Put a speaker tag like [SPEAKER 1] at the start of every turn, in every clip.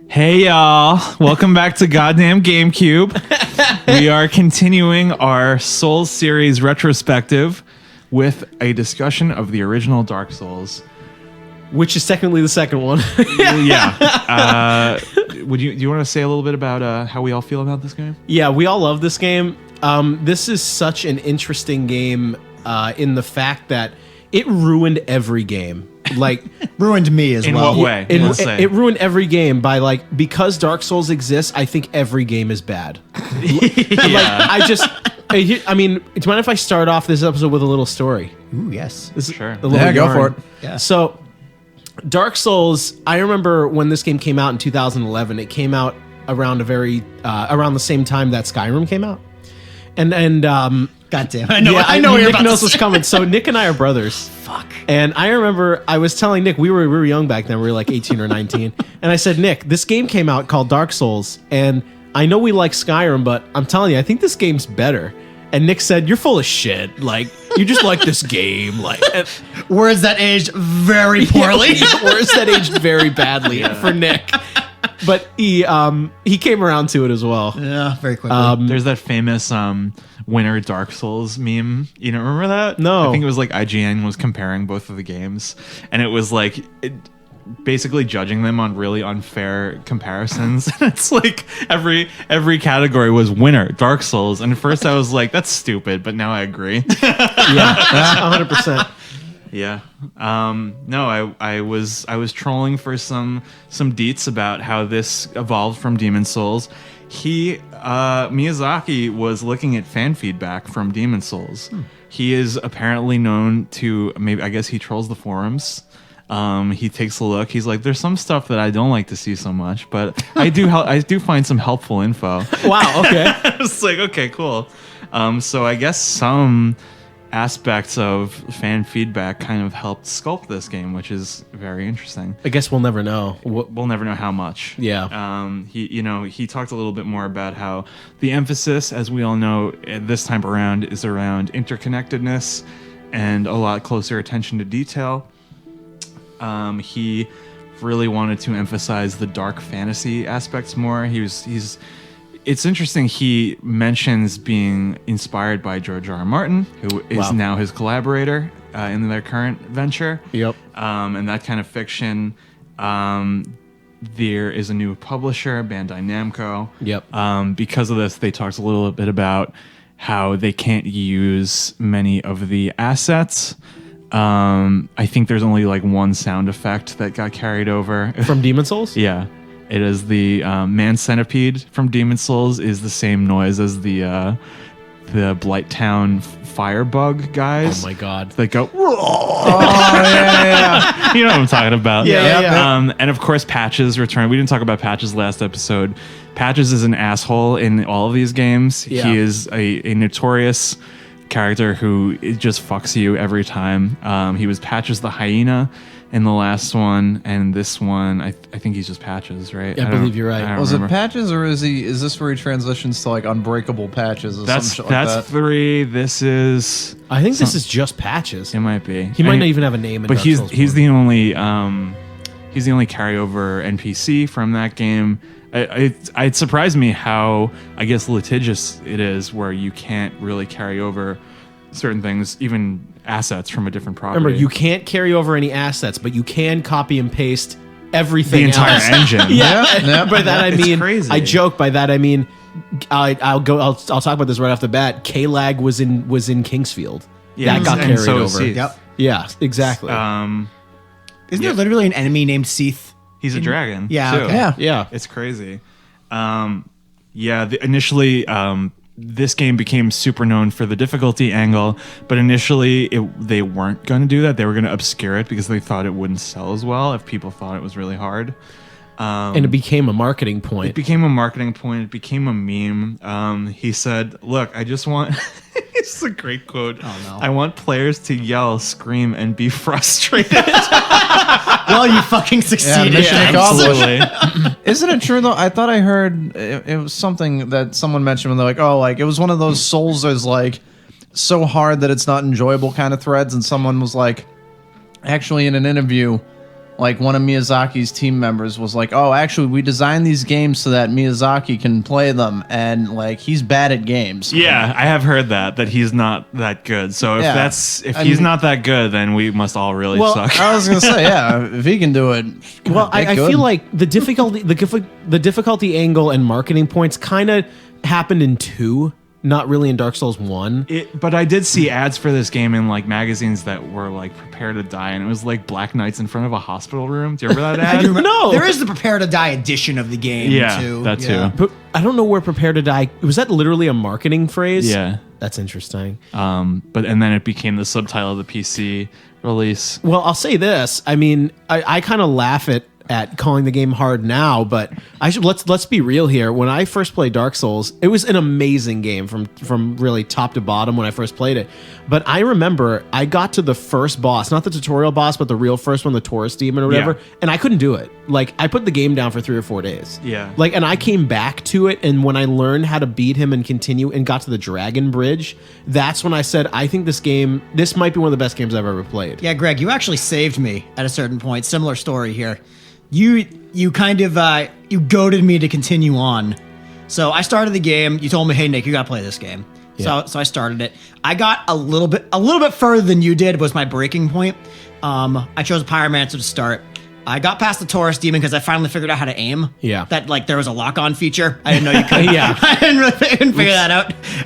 [SPEAKER 1] Hey y'all, welcome back to goddamn Gamecube. We are continuing our Souls series retrospective with a discussion of the original Dark Souls.
[SPEAKER 2] Which is technically the second one.
[SPEAKER 1] Yeah. Do you want to say a little bit about how we all feel about this game?
[SPEAKER 2] Yeah, we all love this game. This is such an interesting game in the fact that it ruined every game. Like
[SPEAKER 3] ruined me as well.
[SPEAKER 1] In what way?
[SPEAKER 2] It ruined every game by because Dark Souls exists, I think every game is bad. I mean, do you mind if I start off this episode with a little story?
[SPEAKER 3] Ooh, yes.
[SPEAKER 1] Sure.
[SPEAKER 3] Yeah, go for it.
[SPEAKER 2] Yeah. So, Dark Souls, I remember when this game came out in 2011, it came out around around the same time that Skyrim came out. And
[SPEAKER 3] goddamn.
[SPEAKER 2] I know Nick knows what's coming. So Nick and I are brothers.
[SPEAKER 3] Fuck.
[SPEAKER 2] And I remember I was telling Nick, we were young back then, we were like 18 or 19. And I said, Nick, this game came out called Dark Souls, and I know we like Skyrim, but I'm telling you, I think this game's better. And Nick said, "You're full of shit. Like, you just like this game." Like,
[SPEAKER 3] words that aged very poorly.
[SPEAKER 2] Words that aged very badly for Nick. But he came around to it as well.
[SPEAKER 3] Yeah, very quickly.
[SPEAKER 1] There's that famous winner Dark Souls meme. You don't remember that?
[SPEAKER 2] No.
[SPEAKER 1] I think it was like IGN was comparing both of the games, and it was like basically judging them on really unfair comparisons. It's like every category was winner Dark Souls, and at first I was like, that's stupid, but now I agree.
[SPEAKER 2] Yeah, 100%.
[SPEAKER 1] Yeah. No, I was trolling for some deets about how this evolved from Demon's Souls. Miyazaki was looking at fan feedback from Demon's Souls. He is apparently known to, maybe, I guess he trolls the forums. He takes a look. He's like, there's some stuff that I don't like to see so much, but I do find some helpful info.
[SPEAKER 2] Wow. Okay.
[SPEAKER 1] It's like, okay, cool. So I guess some aspects of fan feedback kind of helped sculpt this game, which is very interesting.
[SPEAKER 2] I guess we'll never know.
[SPEAKER 1] We'll never know how much.
[SPEAKER 2] Yeah.
[SPEAKER 1] He talked a little bit more about how the emphasis, as we all know, this time around is around interconnectedness and a lot closer attention to detail. He really wanted to emphasize the dark fantasy aspects more. It's interesting. He mentions being inspired by George R.R. Martin, who is now his collaborator in their current venture.
[SPEAKER 2] Yep.
[SPEAKER 1] And that kind of fiction. There is a new publisher, Bandai Namco.
[SPEAKER 2] Yep.
[SPEAKER 1] Because of this, they talked a little bit about how they can't use many of the assets. I think there's only like one sound effect that got carried over
[SPEAKER 2] From Demon's Souls?
[SPEAKER 1] Yeah. It is the man centipede from Demon's Souls is the same noise as the Blighttown firebug guys.
[SPEAKER 2] Oh my god.
[SPEAKER 1] They go,
[SPEAKER 3] Oh, yeah.
[SPEAKER 1] you know what I'm talking about.
[SPEAKER 2] Yeah.
[SPEAKER 1] And of course, Patches returned. We didn't talk about Patches last episode. Patches is an asshole in all of these games.
[SPEAKER 2] Yeah.
[SPEAKER 1] He is a notorious character who it just fucks you every time. He was Patches the hyena in the last one, and this one I think he's just Patches, right?
[SPEAKER 2] I believe you're right.
[SPEAKER 4] Was it Patches, or is this where he transitions to like Unbreakable Patches or
[SPEAKER 1] that's
[SPEAKER 4] some shit like that?
[SPEAKER 1] 3. This is,
[SPEAKER 2] I think this is just Patches.
[SPEAKER 1] it might be.
[SPEAKER 2] He might not even have a name in
[SPEAKER 1] but
[SPEAKER 2] Dark
[SPEAKER 1] he's
[SPEAKER 2] Souls
[SPEAKER 1] he's
[SPEAKER 2] 4.
[SPEAKER 1] the only carryover NPC from that game. It surprised me how, I guess, litigious it is, where you can't really carry over certain things, even assets from a different property.
[SPEAKER 2] Remember, you can't carry over any assets, but you can copy and paste everything.
[SPEAKER 1] The entire
[SPEAKER 2] else.
[SPEAKER 1] engine.
[SPEAKER 2] Yeah. By that I
[SPEAKER 1] It's
[SPEAKER 2] mean,
[SPEAKER 1] crazy.
[SPEAKER 2] I joke. By that I mean, I'll talk about this right off the bat. K-Lag was in Kingsfield.
[SPEAKER 1] Yeah,
[SPEAKER 2] that got
[SPEAKER 1] and
[SPEAKER 2] carried
[SPEAKER 1] so is
[SPEAKER 2] over.
[SPEAKER 1] Seath.
[SPEAKER 3] Yep.
[SPEAKER 2] Yeah, exactly.
[SPEAKER 3] Isn't there literally an enemy named Seath?
[SPEAKER 1] He's a dragon.
[SPEAKER 3] Yeah,
[SPEAKER 1] too.
[SPEAKER 3] okay.
[SPEAKER 2] yeah.
[SPEAKER 1] It's crazy. Initially, this game became super known for the difficulty angle, but initially they weren't going to do that. They were going to obscure it because they thought it wouldn't sell as well if people thought it was really hard.
[SPEAKER 2] And it became a marketing point.
[SPEAKER 1] It became a marketing point. It became a meme. He said, look, I just want... It's a great quote.
[SPEAKER 3] Oh, no.
[SPEAKER 1] I want players to yell, scream, and be frustrated.
[SPEAKER 3] Well, you fucking succeeded.
[SPEAKER 4] mission accomplished.
[SPEAKER 1] Absolutely.
[SPEAKER 4] Isn't it true though? I thought I heard it was something that someone mentioned when they're like, oh, like it was one of those Souls is like so hard that it's not enjoyable kind of threads, and someone was like, actually in an interview, like one of Miyazaki's team members was like, "Oh, actually, we designed these games so that Miyazaki can play them, and like he's bad at games."
[SPEAKER 1] Yeah, I have heard that he's not that good. So if he's not that good, then we must all really suck.
[SPEAKER 4] I was gonna say, yeah, if he can do it.
[SPEAKER 2] Well, I feel like the difficulty angle and marketing points kind of happened in 2, not really in Dark Souls 1.
[SPEAKER 1] But I did see ads for this game in like magazines that were like prepare to die, and it was like Black Knights in front of a hospital room. Do you remember that ad?
[SPEAKER 2] No.
[SPEAKER 3] There is the Prepare to Die edition of the game,
[SPEAKER 1] Yeah,
[SPEAKER 3] too.
[SPEAKER 1] that too.
[SPEAKER 2] But I don't know where Prepare to Die... Was that literally a marketing phrase?
[SPEAKER 1] Yeah.
[SPEAKER 2] That's interesting.
[SPEAKER 1] And then it became the subtitle of the PC release.
[SPEAKER 2] Well, I'll say this. I mean, I kind of laugh at calling the game hard now, but let's be real here. When I first played Dark Souls, it was an amazing game from really top to bottom when I first played it. But I remember I got to the first boss, not the tutorial boss, but the real first one, the Taurus Demon or whatever, and I couldn't do it. Like, I put the game down for 3 or 4 days.
[SPEAKER 1] Yeah.
[SPEAKER 2] Like, and I came back to it, and when I learned how to beat him and continue and got to the Dragon Bridge, that's when I said, I think this might be one of the best games I've ever played.
[SPEAKER 3] Yeah, Greg, you actually saved me at a certain point. Similar story here. You kind of you goaded me to continue on. So I started the game. You told me, "Hey Nick, you gotta play this game."
[SPEAKER 2] Yeah.
[SPEAKER 3] So I started it. I got a little bit further than you did. Was my breaking point. I chose Pyromancer to start. I got past the Taurus Demon because I finally figured out how to aim.
[SPEAKER 2] Yeah.
[SPEAKER 3] That like there was a lock-on feature. I didn't know you could.
[SPEAKER 2] Yeah.
[SPEAKER 3] I didn't figure that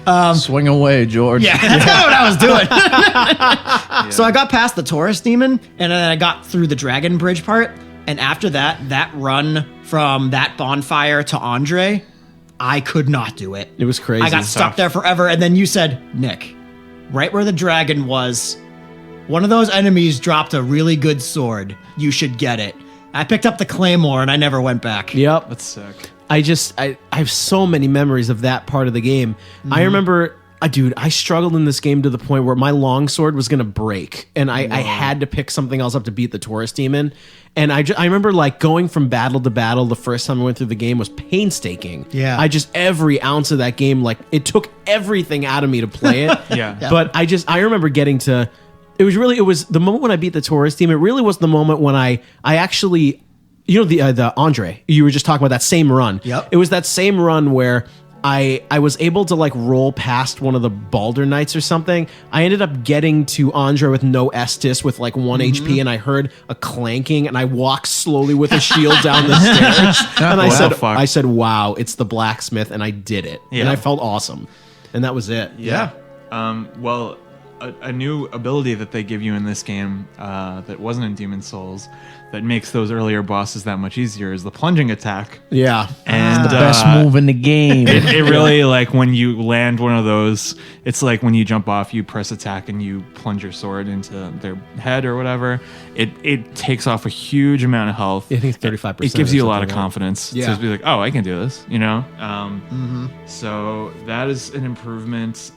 [SPEAKER 3] out.
[SPEAKER 4] Swing away, George.
[SPEAKER 3] Yeah, that's kind of what I was doing. So I got past the Taurus Demon, and then I got through the Dragon Bridge part. And after that run from that bonfire to Andre, I could not do it.
[SPEAKER 2] It was crazy.
[SPEAKER 3] I got stuck there forever. And then you said, Nick, right where the dragon was, one of those enemies dropped a really good sword. You should get it. I picked up the Claymore and I never went back.
[SPEAKER 2] Yep.
[SPEAKER 1] That's sick.
[SPEAKER 2] I have so many memories of that part of the game. I remember, dude, I struggled in this game to the point where my longsword was going to break, and I had to pick something else up to beat the Taurus Demon. And I remember like going from battle to battle the first time I went through the game was painstaking.
[SPEAKER 3] Yeah.
[SPEAKER 2] Every ounce of that game, like it took everything out of me to play it.
[SPEAKER 1] Yeah.
[SPEAKER 2] But I remember getting to, it was the moment when I beat the Taurus Demon. It really was the moment when I actually, the Andre, you were just talking about that same run.
[SPEAKER 3] Yep.
[SPEAKER 2] It was that same run where I was able to like roll past one of the Baldur Knights or something. I ended up getting to Andre with no Estus with like 1 HP, and I heard a clanking, and I walked slowly with a shield down the stairs. And I said, wow, it's the Blacksmith, and I did it.
[SPEAKER 1] Yeah.
[SPEAKER 2] And I felt awesome. And that was it.
[SPEAKER 1] Yeah. Well, a new ability that they give you in this game that wasn't in Demon Souls that makes those earlier bosses that much easier is the Plunging Attack.
[SPEAKER 2] Yeah.
[SPEAKER 1] And
[SPEAKER 4] The best move in the game.
[SPEAKER 1] it really, like, when you land one of those, it's like when you jump off, you press attack and you plunge your sword into their head or whatever. It takes off a huge amount of health.
[SPEAKER 2] I think it's 35%.
[SPEAKER 1] It gives you a lot of
[SPEAKER 2] or something like that.
[SPEAKER 1] confidence
[SPEAKER 2] Yeah.
[SPEAKER 1] to be like, oh, I can do this, So that is an improvement.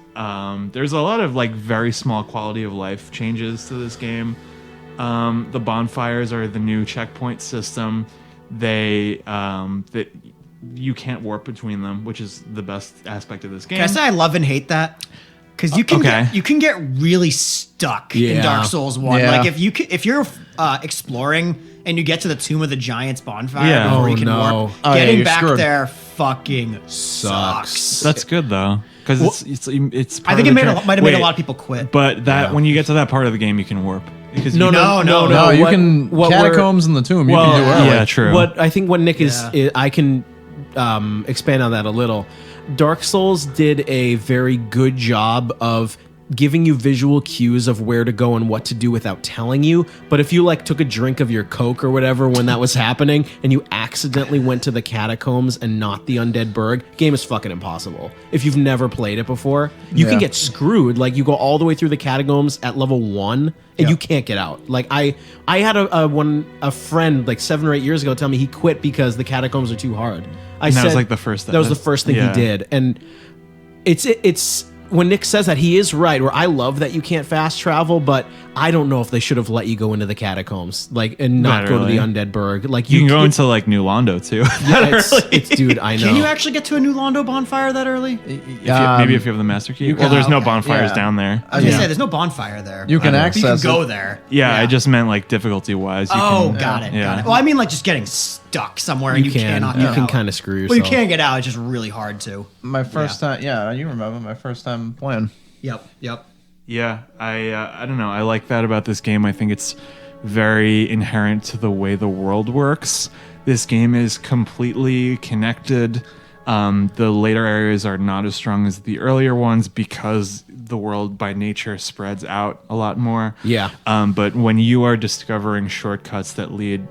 [SPEAKER 1] There's a lot of like very small quality of life changes to this game. The bonfires are the new checkpoint system. That you can't warp between them, which is the best aspect of this game.
[SPEAKER 3] Can I say I love and hate that? Because you can get really stuck in
[SPEAKER 2] Yeah.
[SPEAKER 3] Dark Souls 1.
[SPEAKER 4] Yeah.
[SPEAKER 3] Like if you're exploring and you get to the Tomb of the Giants bonfire
[SPEAKER 1] Yeah.
[SPEAKER 3] before
[SPEAKER 2] Oh,
[SPEAKER 3] you can
[SPEAKER 2] no.
[SPEAKER 3] warp,
[SPEAKER 4] Oh, yeah,
[SPEAKER 3] getting
[SPEAKER 4] you're
[SPEAKER 3] back
[SPEAKER 4] screwed.
[SPEAKER 3] there fucking sucks.
[SPEAKER 1] That's good though, because it's.
[SPEAKER 3] I think it might have made a lot of people quit.
[SPEAKER 1] But when you get to that part of the game, you can warp. Because
[SPEAKER 3] No,
[SPEAKER 4] you
[SPEAKER 2] what-
[SPEAKER 4] can
[SPEAKER 2] what
[SPEAKER 4] catacombs in the tomb. You
[SPEAKER 2] Well,
[SPEAKER 4] can do early.
[SPEAKER 1] yeah, true.
[SPEAKER 2] What I think what Nick I can expand on that a little. Dark Souls did a very good job of giving you visual cues of where to go and what to do without telling you. But if you like took a drink of your Coke or whatever when that was happening and you accidentally went to the catacombs and not the Undead Burg, game is fucking impossible. If you've never played it before, you can
[SPEAKER 4] Yeah.
[SPEAKER 2] get screwed. Like you go all the way through the catacombs at level 1 and you can't get out. Like I had a friend like 7 or 8 years ago tell me he quit because the catacombs are too hard.
[SPEAKER 1] that was like the first.
[SPEAKER 2] That was the first thing
[SPEAKER 1] Yeah.
[SPEAKER 2] he did, and it's when Nick says that, he is right. Where I love that you can't fast travel, but I don't know if they should have let you go into the catacombs, like, and not
[SPEAKER 1] Not
[SPEAKER 2] go to the
[SPEAKER 1] really.
[SPEAKER 2] undead burg. Like,
[SPEAKER 1] You can go into like New Londo too.
[SPEAKER 2] Yeah, it's dude. I know.
[SPEAKER 3] Can you actually get to a new Londo bonfire that early?
[SPEAKER 1] Maybe if you have the master key. Well, there's no
[SPEAKER 3] okay.
[SPEAKER 1] bonfires
[SPEAKER 4] Yeah.
[SPEAKER 1] down there.
[SPEAKER 3] I was gonna say there's no bonfire there.
[SPEAKER 4] You can
[SPEAKER 3] But you
[SPEAKER 4] access
[SPEAKER 3] can go
[SPEAKER 4] it.
[SPEAKER 3] there.
[SPEAKER 1] Yeah, I just meant like difficulty wise.
[SPEAKER 3] Got it.
[SPEAKER 1] Yeah.
[SPEAKER 3] Got it. Well, I mean, like just getting stuck somewhere and
[SPEAKER 2] You
[SPEAKER 3] you
[SPEAKER 2] can.
[SPEAKER 3] cannot
[SPEAKER 2] You
[SPEAKER 3] get
[SPEAKER 2] can
[SPEAKER 3] out.
[SPEAKER 2] kind of screw yourself.
[SPEAKER 3] Well, you can get out. It's just really hard to.
[SPEAKER 4] My first time, you remember my first time playing.
[SPEAKER 3] Yep.
[SPEAKER 1] Yeah, I don't know. I like that about this game. I think it's very inherent to the way the world works. This game is completely connected. The later areas are not as strong as the earlier ones because the world by nature spreads out a lot more.
[SPEAKER 2] Yeah.
[SPEAKER 1] But when you are discovering shortcuts that lead,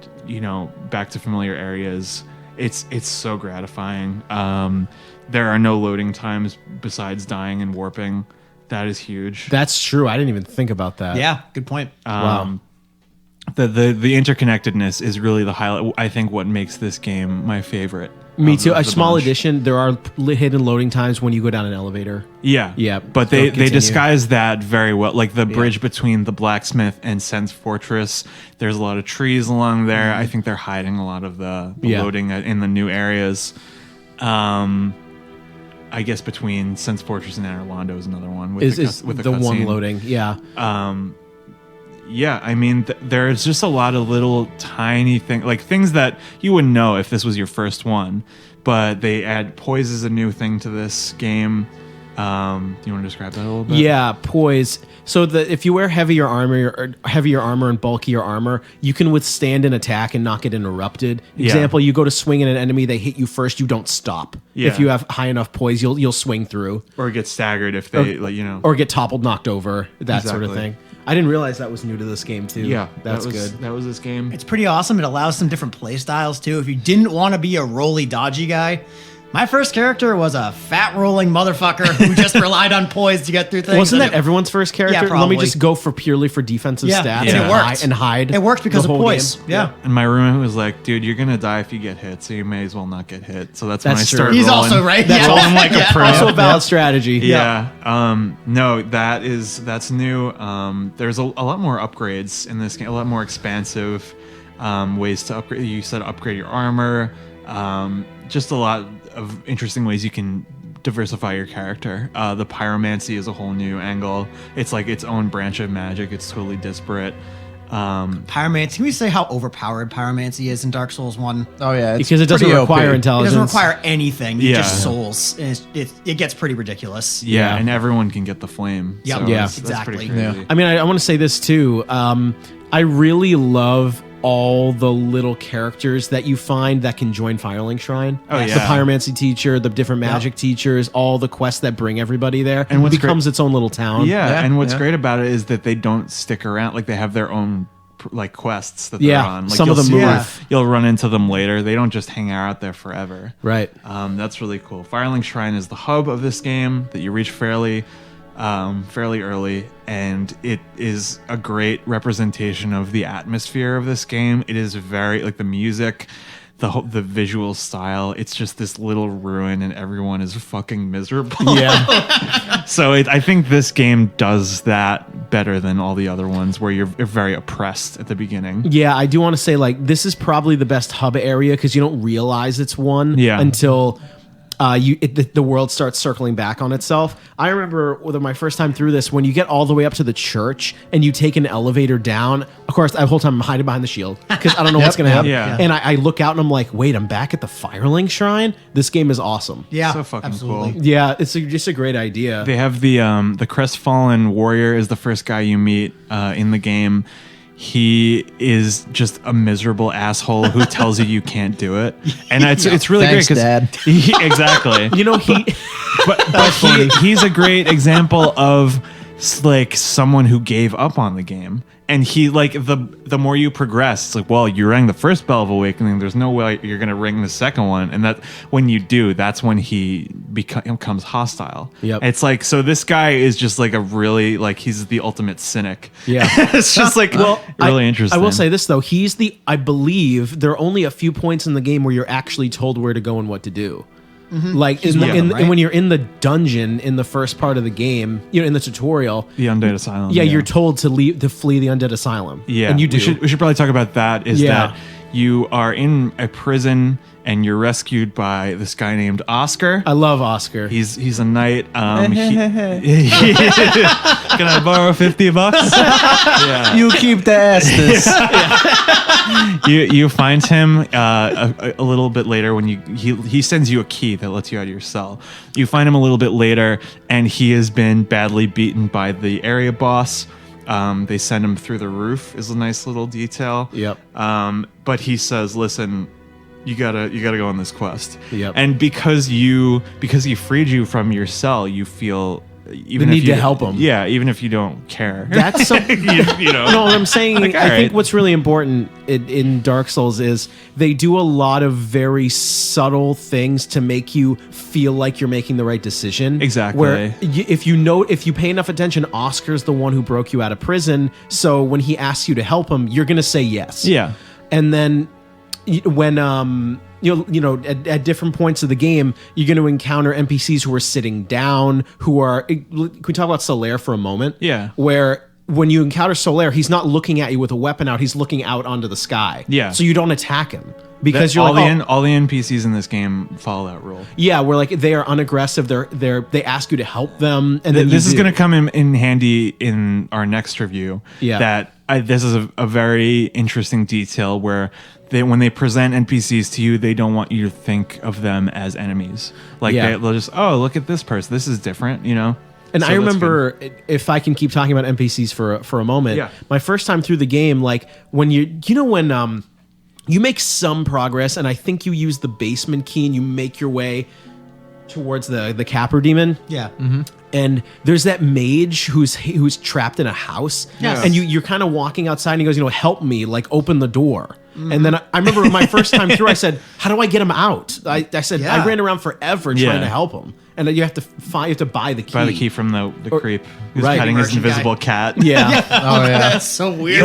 [SPEAKER 1] back to familiar areas, it's so gratifying. There are no loading times besides dying and warping. That is huge.
[SPEAKER 2] That's true. I didn't even think about that.
[SPEAKER 3] Yeah. Good point.
[SPEAKER 2] Wow.
[SPEAKER 1] The interconnectedness is really the highlight. I think what makes this game my favorite.
[SPEAKER 2] Me
[SPEAKER 1] of
[SPEAKER 2] too.
[SPEAKER 1] the
[SPEAKER 2] A small
[SPEAKER 1] bunch.
[SPEAKER 2] addition. There are hidden loading times when you go down an elevator.
[SPEAKER 1] Yeah,
[SPEAKER 2] Yeah,
[SPEAKER 1] But
[SPEAKER 2] so
[SPEAKER 1] they
[SPEAKER 2] continue.
[SPEAKER 1] disguise that very well. Like the bridge between the Blacksmith and Sen's Fortress. There's a lot of trees along there. I think they're hiding a lot of the loading in the new areas. I guess between Sen's Fortress and Anor Londo is another one. With
[SPEAKER 2] Is
[SPEAKER 1] with
[SPEAKER 2] the one
[SPEAKER 1] cutscene.
[SPEAKER 2] loading? Yeah.
[SPEAKER 1] Yeah, I mean, there's just a lot of little tiny things, like things that you wouldn't know if this was your first one. But they add Poise is a new thing to this game. Do you want to describe that a little bit?
[SPEAKER 2] Yeah, Poise. So if you wear heavier armor and bulkier armor, you can withstand an attack and not get interrupted.
[SPEAKER 1] Yeah.
[SPEAKER 2] Example: you go to swing at an enemy, they hit you first, you don't stop.
[SPEAKER 1] Yeah.
[SPEAKER 2] If you have high enough poise, you'll swing through,
[SPEAKER 1] Or get staggered if they,
[SPEAKER 2] or get toppled, knocked over, that sort of
[SPEAKER 1] Exactly.
[SPEAKER 2] thing. I didn't realize that was new to this game too.
[SPEAKER 1] Yeah,
[SPEAKER 2] that's
[SPEAKER 1] that was,
[SPEAKER 2] good.
[SPEAKER 1] That was this game.
[SPEAKER 3] It's pretty awesome. It allows some different play styles too. If you didn't want to be a rolly, dodgy guy, my first character was a fat rolling motherfucker who just relied on poise to get through things.
[SPEAKER 2] Wasn't
[SPEAKER 3] And
[SPEAKER 2] that everyone's first character?
[SPEAKER 3] Yeah,
[SPEAKER 2] Let me
[SPEAKER 3] probably.
[SPEAKER 2] just go for purely for defensive
[SPEAKER 3] Yeah,
[SPEAKER 2] stats
[SPEAKER 3] and
[SPEAKER 1] it
[SPEAKER 3] worked.
[SPEAKER 2] and hide.
[SPEAKER 3] It worked because
[SPEAKER 2] the
[SPEAKER 3] of
[SPEAKER 2] whole
[SPEAKER 3] poise.
[SPEAKER 2] game.
[SPEAKER 3] Yeah.
[SPEAKER 1] And my roommate was like, dude, you're going to die if you get hit, so you may as well not get hit. So that's when I
[SPEAKER 2] That's true.
[SPEAKER 1] started
[SPEAKER 3] He's
[SPEAKER 1] rolling.
[SPEAKER 3] also right.
[SPEAKER 2] That's
[SPEAKER 3] yeah.
[SPEAKER 2] also
[SPEAKER 1] like a
[SPEAKER 3] Yeah.
[SPEAKER 1] pro.
[SPEAKER 2] Also a valid strategy.
[SPEAKER 1] Yeah. No, that's new. There's a lot more upgrades in this game, a lot more expansive ways to upgrade. You said upgrade your armor. Just a lot of interesting ways you can diversify your character. The pyromancy is a whole new angle. It's like its own branch of magic. It's totally disparate.
[SPEAKER 3] Pyromancy. Can we say how overpowered pyromancy is in Dark Souls 1?
[SPEAKER 4] Oh yeah, it's
[SPEAKER 2] Because it doesn't
[SPEAKER 4] pretty
[SPEAKER 2] require
[SPEAKER 4] OP.
[SPEAKER 3] It
[SPEAKER 2] intelligence.
[SPEAKER 3] doesn't require anything. You
[SPEAKER 1] Yeah.
[SPEAKER 3] just souls. And it gets pretty ridiculous.
[SPEAKER 1] Yeah,
[SPEAKER 2] Yeah.
[SPEAKER 1] and everyone can get the flame.
[SPEAKER 3] Yep.
[SPEAKER 1] So
[SPEAKER 2] Yeah.
[SPEAKER 1] that's
[SPEAKER 3] Exactly.
[SPEAKER 1] pretty crazy.
[SPEAKER 4] Yeah.
[SPEAKER 2] I mean, I want to say this too. I really love all the little characters that you find that can join Firelink Shrine.
[SPEAKER 1] Oh,
[SPEAKER 2] The
[SPEAKER 1] yeah.
[SPEAKER 2] pyromancy teacher, the different magic teachers, all the quests that bring everybody there.
[SPEAKER 1] And what's
[SPEAKER 2] becomes its own little town.
[SPEAKER 1] Yeah,
[SPEAKER 4] Yeah,
[SPEAKER 1] and what's
[SPEAKER 4] yeah.
[SPEAKER 1] great about it is that they don't stick around. Like they have their own like quests that they're
[SPEAKER 2] Yeah,
[SPEAKER 1] on. Like
[SPEAKER 2] some of
[SPEAKER 1] you'll
[SPEAKER 2] them
[SPEAKER 1] see-
[SPEAKER 2] move.
[SPEAKER 1] You'll run into them later. They don't just hang out there forever.
[SPEAKER 2] Right.
[SPEAKER 1] That's really cool. Firelink Shrine is the hub of this game that you reach fairly early, and it is a great representation of the atmosphere of this game. It is very like the music, the visual style. It's just this little ruin, and everyone is fucking miserable.
[SPEAKER 2] Yeah.
[SPEAKER 1] So I think this game does that better than all the other ones, where you're very oppressed at the beginning.
[SPEAKER 2] Yeah, I do want to say like this is probably the best hub area because you don't realize it's one until the world starts circling back on itself. I remember with my first time through this, when you get all the way up to the church and you take an elevator down. Of course, the whole time I'm hiding behind the shield because I don't know what's going to happen.
[SPEAKER 1] Yeah.
[SPEAKER 2] And I look out and I'm like, wait, I'm back at the Firelink Shrine. This game is awesome.
[SPEAKER 3] Yeah.
[SPEAKER 1] So fucking
[SPEAKER 3] absolutely.
[SPEAKER 1] cool.
[SPEAKER 2] Yeah, it's just a great idea.
[SPEAKER 1] They have the Crestfallen Warrior is the first guy you meet in the game. He is just a miserable asshole who tells you can't do it, and it's really
[SPEAKER 4] Thanks,
[SPEAKER 1] great
[SPEAKER 4] Dad.
[SPEAKER 1] exactly.
[SPEAKER 2] You know,
[SPEAKER 1] but he's a great example of like someone who gave up on the game. And he like the more you progress, it's like, well, you rang the first bell of awakening. There's no way you're gonna ring the second one, and that when you do, that's when he becomes hostile.
[SPEAKER 2] Yep.
[SPEAKER 1] It's like, so this guy is just like a really like he's the ultimate cynic.
[SPEAKER 2] Yeah.
[SPEAKER 1] It's just like really interesting.
[SPEAKER 2] I will say this though, I believe there are only a few points in the game where you're actually told where to go and what to do. Like when you're in the dungeon in the first part of the game, in the tutorial,
[SPEAKER 1] The Undead Asylum.
[SPEAKER 2] yeah, you're told to flee the Undead Asylum.
[SPEAKER 1] Yeah,
[SPEAKER 2] and you do.
[SPEAKER 1] We should probably talk about that. That you are in a prison and you're rescued by this guy named Oscar.
[SPEAKER 2] I love Oscar.
[SPEAKER 1] He's a knight. Can I borrow $50? Yeah.
[SPEAKER 4] You keep the Estes.
[SPEAKER 1] You find him a little bit later when he sends you a key that lets you out of your cell. You find him a little bit later, and he has been badly beaten by the area boss. They send him through the roof. Is a nice little detail.
[SPEAKER 2] Yep.
[SPEAKER 1] But he says, "Listen, you gotta go on this quest."
[SPEAKER 2] Yep.
[SPEAKER 1] And because he freed you from your cell, you feel even
[SPEAKER 2] the
[SPEAKER 1] if
[SPEAKER 2] need
[SPEAKER 1] you,
[SPEAKER 2] to help him.
[SPEAKER 1] Yeah, even if you don't care.
[SPEAKER 2] That's so.
[SPEAKER 1] you know.
[SPEAKER 2] No, what I'm saying,
[SPEAKER 1] Like,
[SPEAKER 2] I
[SPEAKER 1] all
[SPEAKER 2] think
[SPEAKER 1] right.
[SPEAKER 2] what's really important in Dark Souls is they do a lot of very subtle things to make you feel like you're making the right decision.
[SPEAKER 1] Exactly.
[SPEAKER 2] Where if you pay enough attention, Oscar's the one who broke you out of prison. So when he asks you to help him, you're gonna say yes.
[SPEAKER 1] Yeah.
[SPEAKER 2] And then when at different points of the game, you're going to encounter NPCs who are sitting down, who are. Can we talk about Solaire for a moment?
[SPEAKER 1] Yeah.
[SPEAKER 2] Where when you encounter Solaire, he's not looking at you with a weapon out; he's looking out onto the sky.
[SPEAKER 1] Yeah.
[SPEAKER 2] So you don't attack him because you're
[SPEAKER 1] all
[SPEAKER 2] like,
[SPEAKER 1] all the NPCs in this game follow that rule.
[SPEAKER 2] yeah, we're like they are unaggressive. They ask you to help them, and then
[SPEAKER 1] This is going to come in handy in our next review.
[SPEAKER 2] Yeah.
[SPEAKER 1] This is a very interesting detail where when they present NPCs to you, they don't want you to think of them as enemies. Like they'll just, oh, look at this person. This is different, And
[SPEAKER 2] And I remember, if I can keep talking about NPCs for a moment, my first time through the game, like when you make some progress, and I think you use the basement key and you make your way towards the Capper Demon.
[SPEAKER 3] Yeah.
[SPEAKER 2] And there's that mage who's trapped in a house.
[SPEAKER 3] Yes.
[SPEAKER 2] And you're kind of walking outside and he goes, help me, like open the door. And then I remember my first time through, I said, how do I get him out? I said,
[SPEAKER 3] Yeah.
[SPEAKER 2] I ran around forever trying to help him. And then you have to buy the key.
[SPEAKER 1] buy the key from the creep who's
[SPEAKER 2] right.
[SPEAKER 1] petting his
[SPEAKER 3] Merchant
[SPEAKER 1] invisible
[SPEAKER 3] guy.
[SPEAKER 1] cat.
[SPEAKER 2] Yeah.
[SPEAKER 4] Oh yeah.
[SPEAKER 3] That's so weird.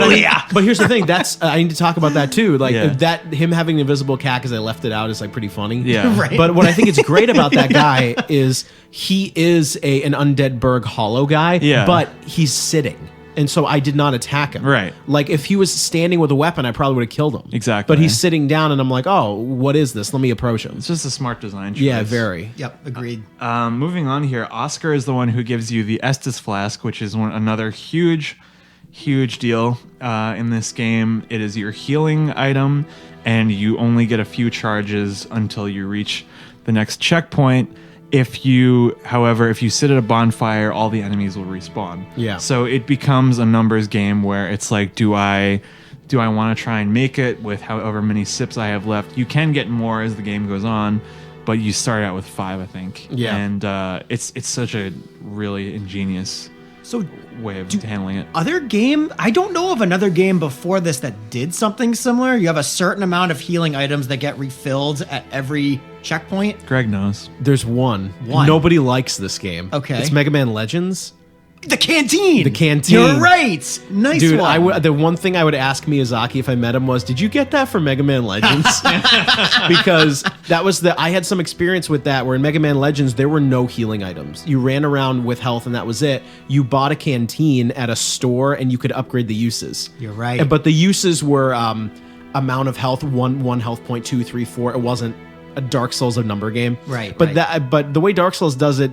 [SPEAKER 2] But here's the thing. That's I need to talk about that too. Like
[SPEAKER 1] Yeah.
[SPEAKER 2] that him having the invisible cat because I left it out is like pretty funny.
[SPEAKER 1] Yeah.
[SPEAKER 3] Right.
[SPEAKER 2] But what I think is great about that guy is he is an Undead Berg Hollow guy.
[SPEAKER 1] Yeah.
[SPEAKER 2] But he's sitting. And so I did not attack him.
[SPEAKER 1] Right.
[SPEAKER 2] Like if he was standing with a weapon, I probably would have killed him.
[SPEAKER 1] Exactly.
[SPEAKER 2] But he's sitting down and I'm like, oh, what is this? Let me approach him.
[SPEAKER 1] It's just a smart design choice.
[SPEAKER 2] Yeah, very.
[SPEAKER 3] Yep, agreed.
[SPEAKER 1] Moving on here, Oscar is the one who gives you the Estus Flask, which is another huge deal in this game. It is your healing item, and you only get a few charges until you reach the next checkpoint. If you sit at a bonfire, all the enemies will respawn.
[SPEAKER 2] Yeah.
[SPEAKER 1] So it becomes a numbers game where it's like, do I want to try and make it with however many sips I have left? You can get more as the game goes on, but you start out with 5, I think.
[SPEAKER 2] Yeah.
[SPEAKER 1] And it's such a really ingenious
[SPEAKER 3] So
[SPEAKER 1] way of handling it.
[SPEAKER 3] I don't know of another game before this that did something similar. You have a certain amount of healing items that get refilled at every checkpoint.
[SPEAKER 1] Greg knows.
[SPEAKER 2] There's one.
[SPEAKER 3] One.
[SPEAKER 2] Nobody likes this game.
[SPEAKER 3] Okay.
[SPEAKER 2] It's Mega Man Legends.
[SPEAKER 3] The canteen.
[SPEAKER 2] The canteen.
[SPEAKER 3] You're right. Nice
[SPEAKER 2] Dude,
[SPEAKER 3] one.
[SPEAKER 2] the one thing I would ask Miyazaki if I met him was, did you get that for Mega Man Legends? Because that was I had some experience with that where in Mega Man Legends, there were no healing items. You ran around with health and that was it. You bought a canteen at a store and you could upgrade the uses.
[SPEAKER 3] You're right.
[SPEAKER 2] But the uses were amount of health, one health point, 2, 3, 4. It wasn't a Dark Souls of number game.
[SPEAKER 3] Right,
[SPEAKER 2] But
[SPEAKER 3] right.
[SPEAKER 2] but the way Dark Souls does it,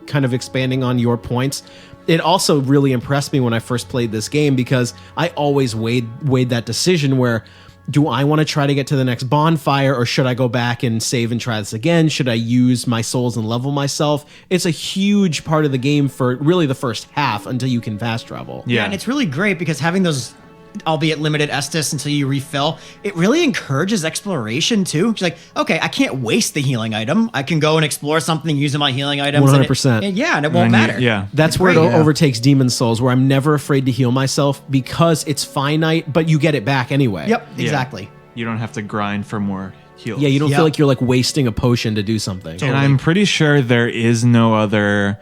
[SPEAKER 2] kind of expanding on your points, it also really impressed me when I first played this game because I always weighed that decision where, do I want to try to get to the next bonfire or should I go back and save and try this again? Should I use my souls and level myself? It's a huge part of the game for really the first half until you can fast travel.
[SPEAKER 3] Yeah, and it's really great because having those, albeit limited Estus until you refill, it really encourages exploration too. It's like, okay, I can't waste the healing item. I can go and explore something using my healing items.
[SPEAKER 2] 100%.
[SPEAKER 3] And it won't matter.
[SPEAKER 1] Yeah.
[SPEAKER 2] That's where it overtakes Demon's Souls, where I'm never afraid to heal myself because it's finite, but you get it back anyway.
[SPEAKER 3] Yep, exactly.
[SPEAKER 1] You don't have to grind for more heals.
[SPEAKER 2] Yeah, you don't
[SPEAKER 3] Yep.
[SPEAKER 2] feel like you're like wasting a potion to do something.
[SPEAKER 1] And I'm pretty sure there is no other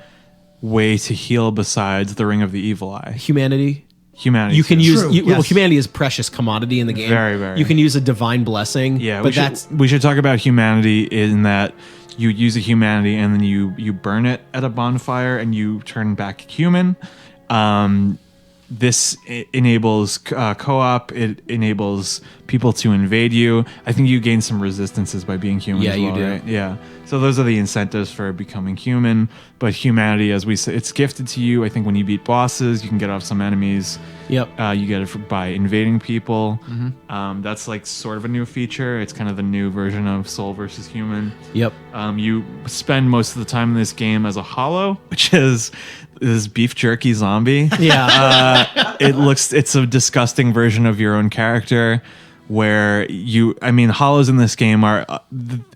[SPEAKER 1] way to heal besides the Ring of the Evil Eye.
[SPEAKER 2] Humanity.
[SPEAKER 1] Humanity.
[SPEAKER 2] You can
[SPEAKER 1] too.
[SPEAKER 2] use
[SPEAKER 3] True,
[SPEAKER 2] well,
[SPEAKER 3] yes.
[SPEAKER 2] humanity is precious commodity in the game.
[SPEAKER 1] Very, very.
[SPEAKER 2] You can use a divine blessing.
[SPEAKER 1] Yeah,
[SPEAKER 2] but that's
[SPEAKER 1] we should talk about humanity in that you use a humanity and then you burn it at a bonfire and you turn back human. This enables co-op. It enables people to invade you. I think you gain some resistances by being human.
[SPEAKER 2] Yeah,
[SPEAKER 1] as well,
[SPEAKER 2] you do.
[SPEAKER 1] Right? Yeah. So those are the incentives for becoming human. But humanity, as we say, it's gifted to you. I think when you beat bosses, you can get off some enemies.
[SPEAKER 2] Yep.
[SPEAKER 1] You get it by invading people. That's like sort of a new feature. It's kind of the new version of Soul versus Human.
[SPEAKER 2] Yep.
[SPEAKER 1] You spend most of the time in this game as a hollow, which is this beef jerky zombie.
[SPEAKER 2] Yeah.
[SPEAKER 1] It's a disgusting version of your own character where hollows in this game are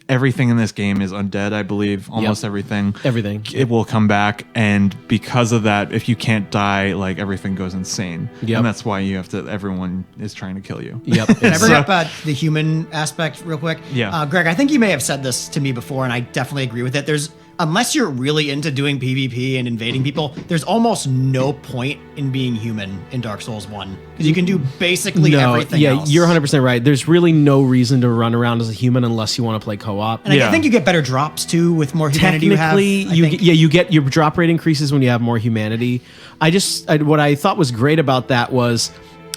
[SPEAKER 1] everything in this game is undead. I believe almost everything.
[SPEAKER 2] Everything.
[SPEAKER 1] It will come back, and because of that, if you can't die, like everything goes insane.
[SPEAKER 2] Yep.
[SPEAKER 1] And that's why you have to. Everyone is trying to kill you.
[SPEAKER 2] Yep.
[SPEAKER 3] Can I bring up the human aspect real quick?
[SPEAKER 1] Yeah.
[SPEAKER 3] Greg, I think you may have said this to me before, and I definitely agree with it. Unless you're really into doing PvP and invading people, there's almost no point in being human in Dark Souls 1. Because you can do basically everything else.
[SPEAKER 2] You're 100% right. There's really no reason to run around as a human unless you want to play co-op.
[SPEAKER 3] And I think you get better drops too with more humanity you have.
[SPEAKER 2] You get your drop rate increases when you have more humanity. What I thought was great about that was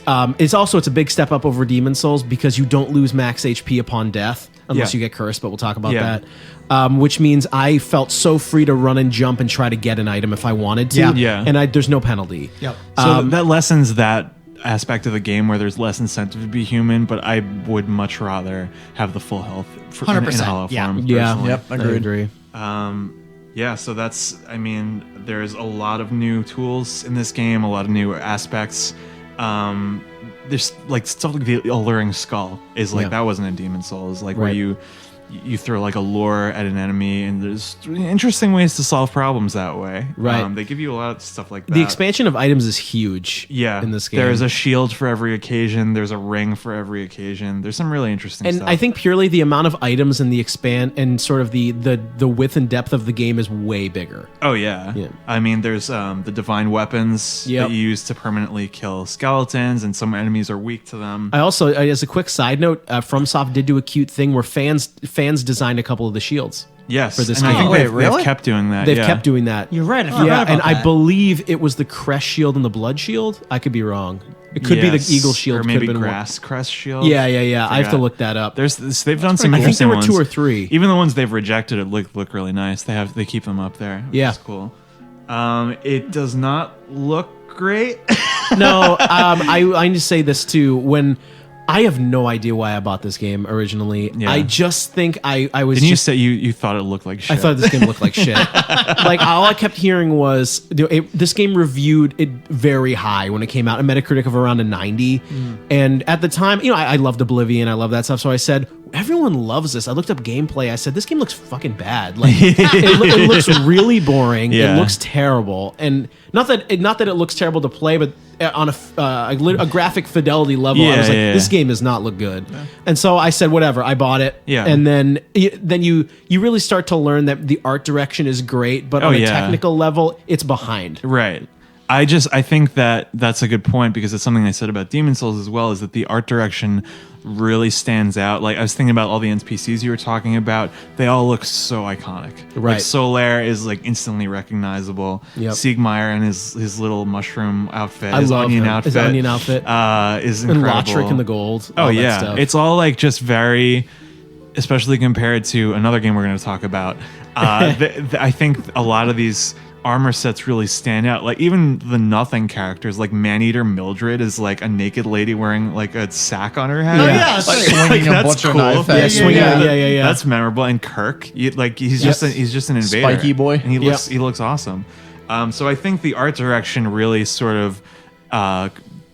[SPEAKER 2] it's a big step up over Demon Souls because you don't lose max HP upon death unless you get cursed, but we'll talk about that. Which means I felt so free to run and jump and try to get an item if I wanted to.
[SPEAKER 1] Yeah.
[SPEAKER 2] And there's no penalty.
[SPEAKER 3] Yep.
[SPEAKER 1] So that lessens that aspect of the game where there's less incentive to be human, but I would much rather have the full health in
[SPEAKER 3] 100%,
[SPEAKER 1] hollow form.
[SPEAKER 2] Yeah.
[SPEAKER 1] Personally.
[SPEAKER 4] Yep.
[SPEAKER 2] I
[SPEAKER 4] Agreed.
[SPEAKER 2] agree.
[SPEAKER 1] So there's a lot of new tools in this game, a lot of new aspects. There's like stuff like the alluring skull is like that wasn't in Demon Souls, like where you throw like a lure at an enemy, and there's interesting ways to solve problems that way.
[SPEAKER 2] Right.
[SPEAKER 1] They give you a lot of stuff like that.
[SPEAKER 2] The expansion of items is huge.
[SPEAKER 1] Yeah,
[SPEAKER 2] in this game,
[SPEAKER 1] there's a shield for every occasion. There's a ring for every occasion. There's some really interesting stuff.
[SPEAKER 2] And I think purely the amount of items and the expand and sort of the width and depth of the game is way bigger.
[SPEAKER 1] Oh yeah. I mean, there's the divine weapons that you use to permanently kill skeletons, and some enemies are weak to them.
[SPEAKER 2] I also, as a quick side note, FromSoft did do a cute thing where fans designed a couple of the shields.
[SPEAKER 1] Yes,
[SPEAKER 2] for this
[SPEAKER 1] and
[SPEAKER 2] game.
[SPEAKER 1] I think they've kept doing that.
[SPEAKER 2] They've kept doing that.
[SPEAKER 3] You're right. I forgot about
[SPEAKER 2] and
[SPEAKER 3] that.
[SPEAKER 2] I believe it was the crest shield and the blood shield. I could be wrong. It could be the eagle shield,
[SPEAKER 1] or maybe
[SPEAKER 2] could have been
[SPEAKER 1] grass crest shield.
[SPEAKER 2] Yeah. I have to look that up.
[SPEAKER 1] They've done some.
[SPEAKER 2] I think there
[SPEAKER 1] interesting
[SPEAKER 2] were
[SPEAKER 1] ones.
[SPEAKER 2] 2 or 3.
[SPEAKER 1] Even the ones they've rejected look really nice. They keep them up there. Which is cool. It does not look great.
[SPEAKER 2] No, I need to say this too. When I have no idea why I bought this game originally.
[SPEAKER 1] Yeah.
[SPEAKER 2] I just think I was.
[SPEAKER 1] Didn't you say you thought it looked like shit?
[SPEAKER 2] I thought this game looked like shit. Like all I kept hearing was this game reviewed it very high when it came out, a Metacritic of around a 90. And at the time, I loved Oblivion, I love that stuff. So I said, everyone loves this. I looked up gameplay. I said, this game looks fucking bad. Like it looks really boring.
[SPEAKER 1] Yeah.
[SPEAKER 2] It looks terrible, and not that it looks terrible to play, but on a graphic fidelity level, I was like, this game does not look good. Yeah. And so I said, whatever. I bought it. Yeah. And then you really start to learn that the art direction is great, but on a technical level, it's behind.
[SPEAKER 1] Right. I think that's a good point, because it's something I said about Demon Souls as well, is that the art direction really stands out. Like, I was thinking about all the NPCs you were talking about. They all look so iconic.
[SPEAKER 2] Right.
[SPEAKER 1] Like Solaire is like instantly recognizable.
[SPEAKER 2] Yep.
[SPEAKER 1] Siegmeyer and his little mushroom outfit,
[SPEAKER 2] I
[SPEAKER 1] his
[SPEAKER 2] love
[SPEAKER 1] onion
[SPEAKER 2] him.
[SPEAKER 1] outfit.
[SPEAKER 2] His onion outfit.
[SPEAKER 1] Is incredible.
[SPEAKER 2] And Lotrick in the gold.
[SPEAKER 1] Oh,
[SPEAKER 2] that stuff.
[SPEAKER 1] It's all like just very, especially compared to another game we're going to talk about. I think a lot of these armor sets really stand out. Like even the nothing characters, like Maneater Mildred is like a naked lady wearing like a sack on her head.
[SPEAKER 3] Oh yeah, that's right.
[SPEAKER 4] Swinging a butcher knife.
[SPEAKER 2] Yeah.
[SPEAKER 1] That's memorable. And Kirk, he's just an invader.
[SPEAKER 4] Spiky boy.
[SPEAKER 1] And he looks awesome. So I think the art direction really sort of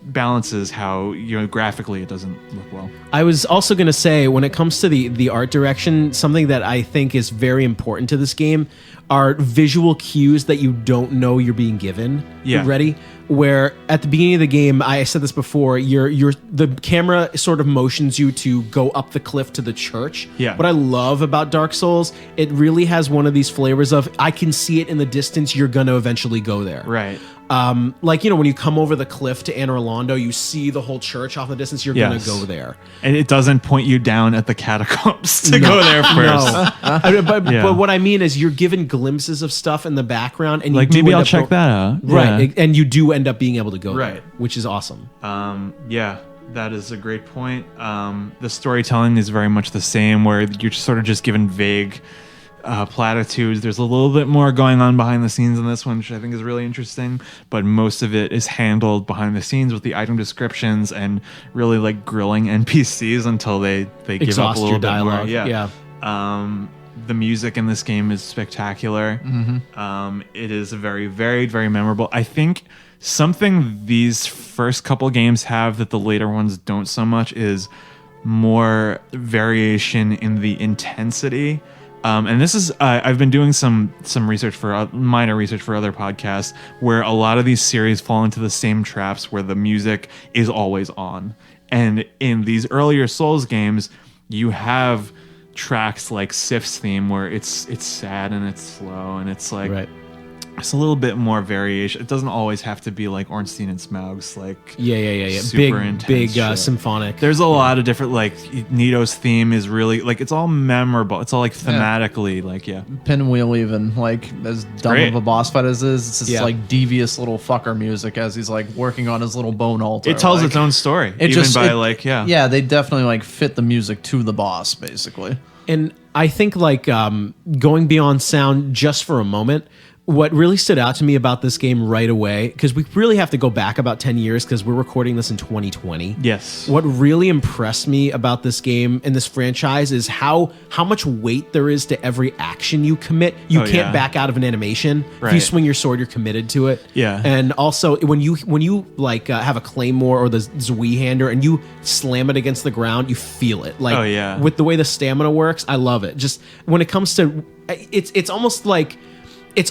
[SPEAKER 1] balances how graphically it doesn't look well.
[SPEAKER 2] I was also going to say, when it comes to the art direction, something that I think is very important to this game are visual cues that you don't know you're being given.
[SPEAKER 1] Yeah.
[SPEAKER 2] Ready? Where at the beginning of the game, I said this before, the camera sort of motions you to go up the cliff to the church.
[SPEAKER 1] Yeah.
[SPEAKER 2] What I love about Dark Souls, it really has one of these flavors of, I can see it in the distance, you're going to eventually go there.
[SPEAKER 1] Right.
[SPEAKER 2] Like, when you come over the cliff to Anor Londo, you see the whole church off in the distance. You're going to go there.
[SPEAKER 1] And it doesn't point you down at the catacombs to go there first.
[SPEAKER 2] But what I mean is you're given glimpses of stuff in the background. And
[SPEAKER 1] like, maybe I'll check that out.
[SPEAKER 2] Right. And you do end up being able to go
[SPEAKER 1] Right.
[SPEAKER 2] there, which is awesome.
[SPEAKER 1] Yeah, that is a great point. The storytelling is very much the same, where you're sort of just given vague platitudes. There's a little bit more going on behind the scenes in this one, which I think is really interesting, but most of it is handled behind the scenes with the item descriptions and really like grilling NPCs until they give up a little bit more. Yeah. The music in this game is spectacular. It is very varied, very memorable. I think something these first couple games have that the later ones don't so much is more variation in the intensity. And this is I've been doing some research for minor research for other podcasts where a lot of these series fall into the same traps where the music is always on. And in these earlier Souls games, you have tracks like Sif's theme where it's sad and it's slow and it's like it's a little bit more variation. It doesn't always have to be like Ornstein and Smaug's like super intense
[SPEAKER 2] big
[SPEAKER 1] shit.
[SPEAKER 2] symphonic.
[SPEAKER 1] There's a lot of different like Nito's theme is really like it's all memorable. It's all like thematically like
[SPEAKER 4] Pinwheel even like as dumb of a boss fight as it is, it's just like devious little fucker music as he's like working on his little bone altar.
[SPEAKER 1] It tells
[SPEAKER 4] like,
[SPEAKER 1] its own story.
[SPEAKER 4] They definitely like fit the music to the boss basically.
[SPEAKER 2] And I think like going beyond sound just for a moment, what really stood out to me about this game right away, because we really have to go back about 10 years because we're recording this in 2020.
[SPEAKER 1] Yes.
[SPEAKER 2] What really impressed me about this game and this franchise is how much weight there is to every action you commit. You can't back out of an animation.
[SPEAKER 1] Right.
[SPEAKER 2] If you swing your sword, you're committed to it.
[SPEAKER 1] Yeah.
[SPEAKER 2] And also when you like have a claymore or the Zweihander and you slam it against the ground, you feel it. Like with the way the stamina works, I love it. Just when it comes to it's almost like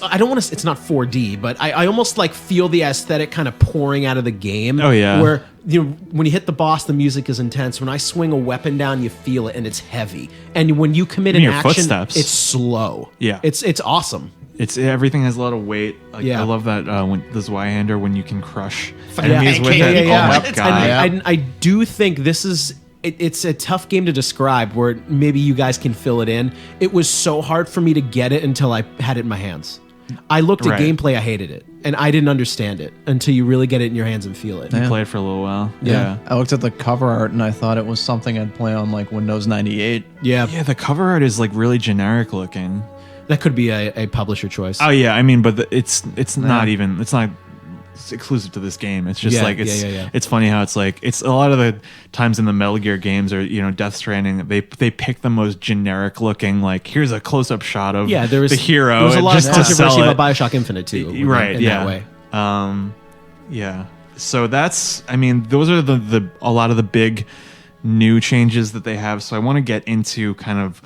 [SPEAKER 2] I don't want to. It's not 4D, but I almost like feel the aesthetic kind of pouring out of the game.
[SPEAKER 1] Oh yeah.
[SPEAKER 2] Where when you hit the boss, the music is intense. When I swing a weapon down, you feel it, and it's heavy. And when you commit an action,
[SPEAKER 1] footsteps.
[SPEAKER 2] It's slow.
[SPEAKER 1] Yeah.
[SPEAKER 2] It's awesome.
[SPEAKER 1] It's everything has a lot of weight. Like, I love that when the Zweihander when you can crush enemies with it.
[SPEAKER 2] Yeah.
[SPEAKER 1] Oh my god.
[SPEAKER 2] I do think this is. It's a tough game to describe where maybe you guys can fill it in. It was so hard for me to get it until I had it in my hands. I looked at gameplay, I hated it. And I didn't understand it until you really get it in your hands and feel it.
[SPEAKER 1] You play it for a little while. Yeah.
[SPEAKER 4] I looked at the cover art and I thought it was something I'd play on like Windows 98.
[SPEAKER 2] Yeah,
[SPEAKER 1] the cover art is like really generic looking.
[SPEAKER 2] That could be a publisher choice.
[SPEAKER 1] Oh yeah, I mean, but it's not even, it's not exclusive to this game. It's just it's funny how it's like it's a lot of the times in the Metal Gear games or Death Stranding they pick the most generic looking like here's a close up shot of the hero.
[SPEAKER 2] There was a lot of
[SPEAKER 1] just to sell
[SPEAKER 2] controversy
[SPEAKER 1] it.
[SPEAKER 2] about BioShock Infinite too.
[SPEAKER 1] Right?
[SPEAKER 2] In that way.
[SPEAKER 1] So that's those are the a lot of the big new changes that they have. So I want to get into kind of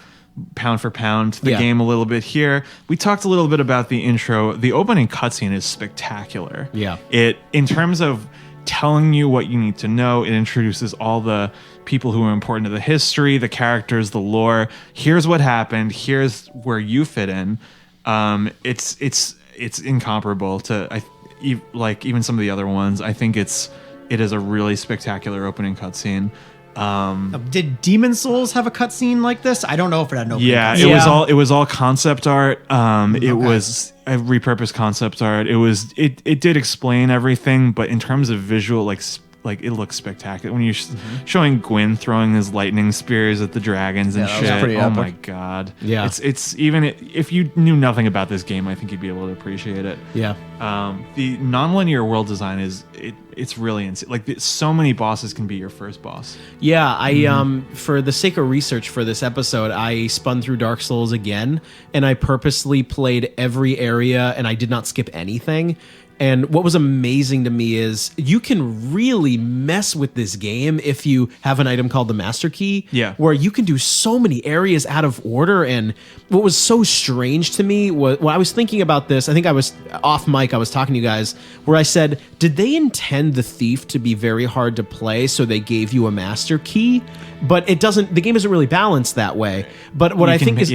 [SPEAKER 1] pound for pound the game a little bit here. We talked a little bit about the intro. The opening cutscene is spectacular.
[SPEAKER 2] Yeah.
[SPEAKER 1] It, in terms of telling you what you need to know, it introduces all the people who are important to the history, the characters, the lore. Here's what happened. Here's where you fit in. It's incomparable to even some of the other ones. I think it is a really spectacular opening cutscene.
[SPEAKER 3] Did Demon Souls have a cutscene like this? I don't know if it had an opening
[SPEAKER 1] cutscene. It was all concept art. It was a repurposed concept art. It did explain everything, but in terms of visual, like it looks spectacular when you're showing Gwyn throwing his lightning spears at the dragons and shit. Oh my god!
[SPEAKER 2] Yeah,
[SPEAKER 1] it's even if you knew nothing about this game, I think you'd be able to appreciate it.
[SPEAKER 2] Yeah.
[SPEAKER 1] The nonlinear world design it's really insane. Like so many bosses can be your first boss.
[SPEAKER 2] Yeah, I for the sake of research for this episode, I spun through Dark Souls again, and I purposely played every area, and I did not skip anything. And what was amazing to me is you can really mess with this game if you have an item called the Master Key, where you can do so many areas out of order. And what was so strange to me was when I was thinking about this, I think I was off mic, I was talking to you guys, where I said, did they intend the thief to be very hard to play, so they gave you a Master Key? But it doesn't. The game isn't really balanced that way. But what I think is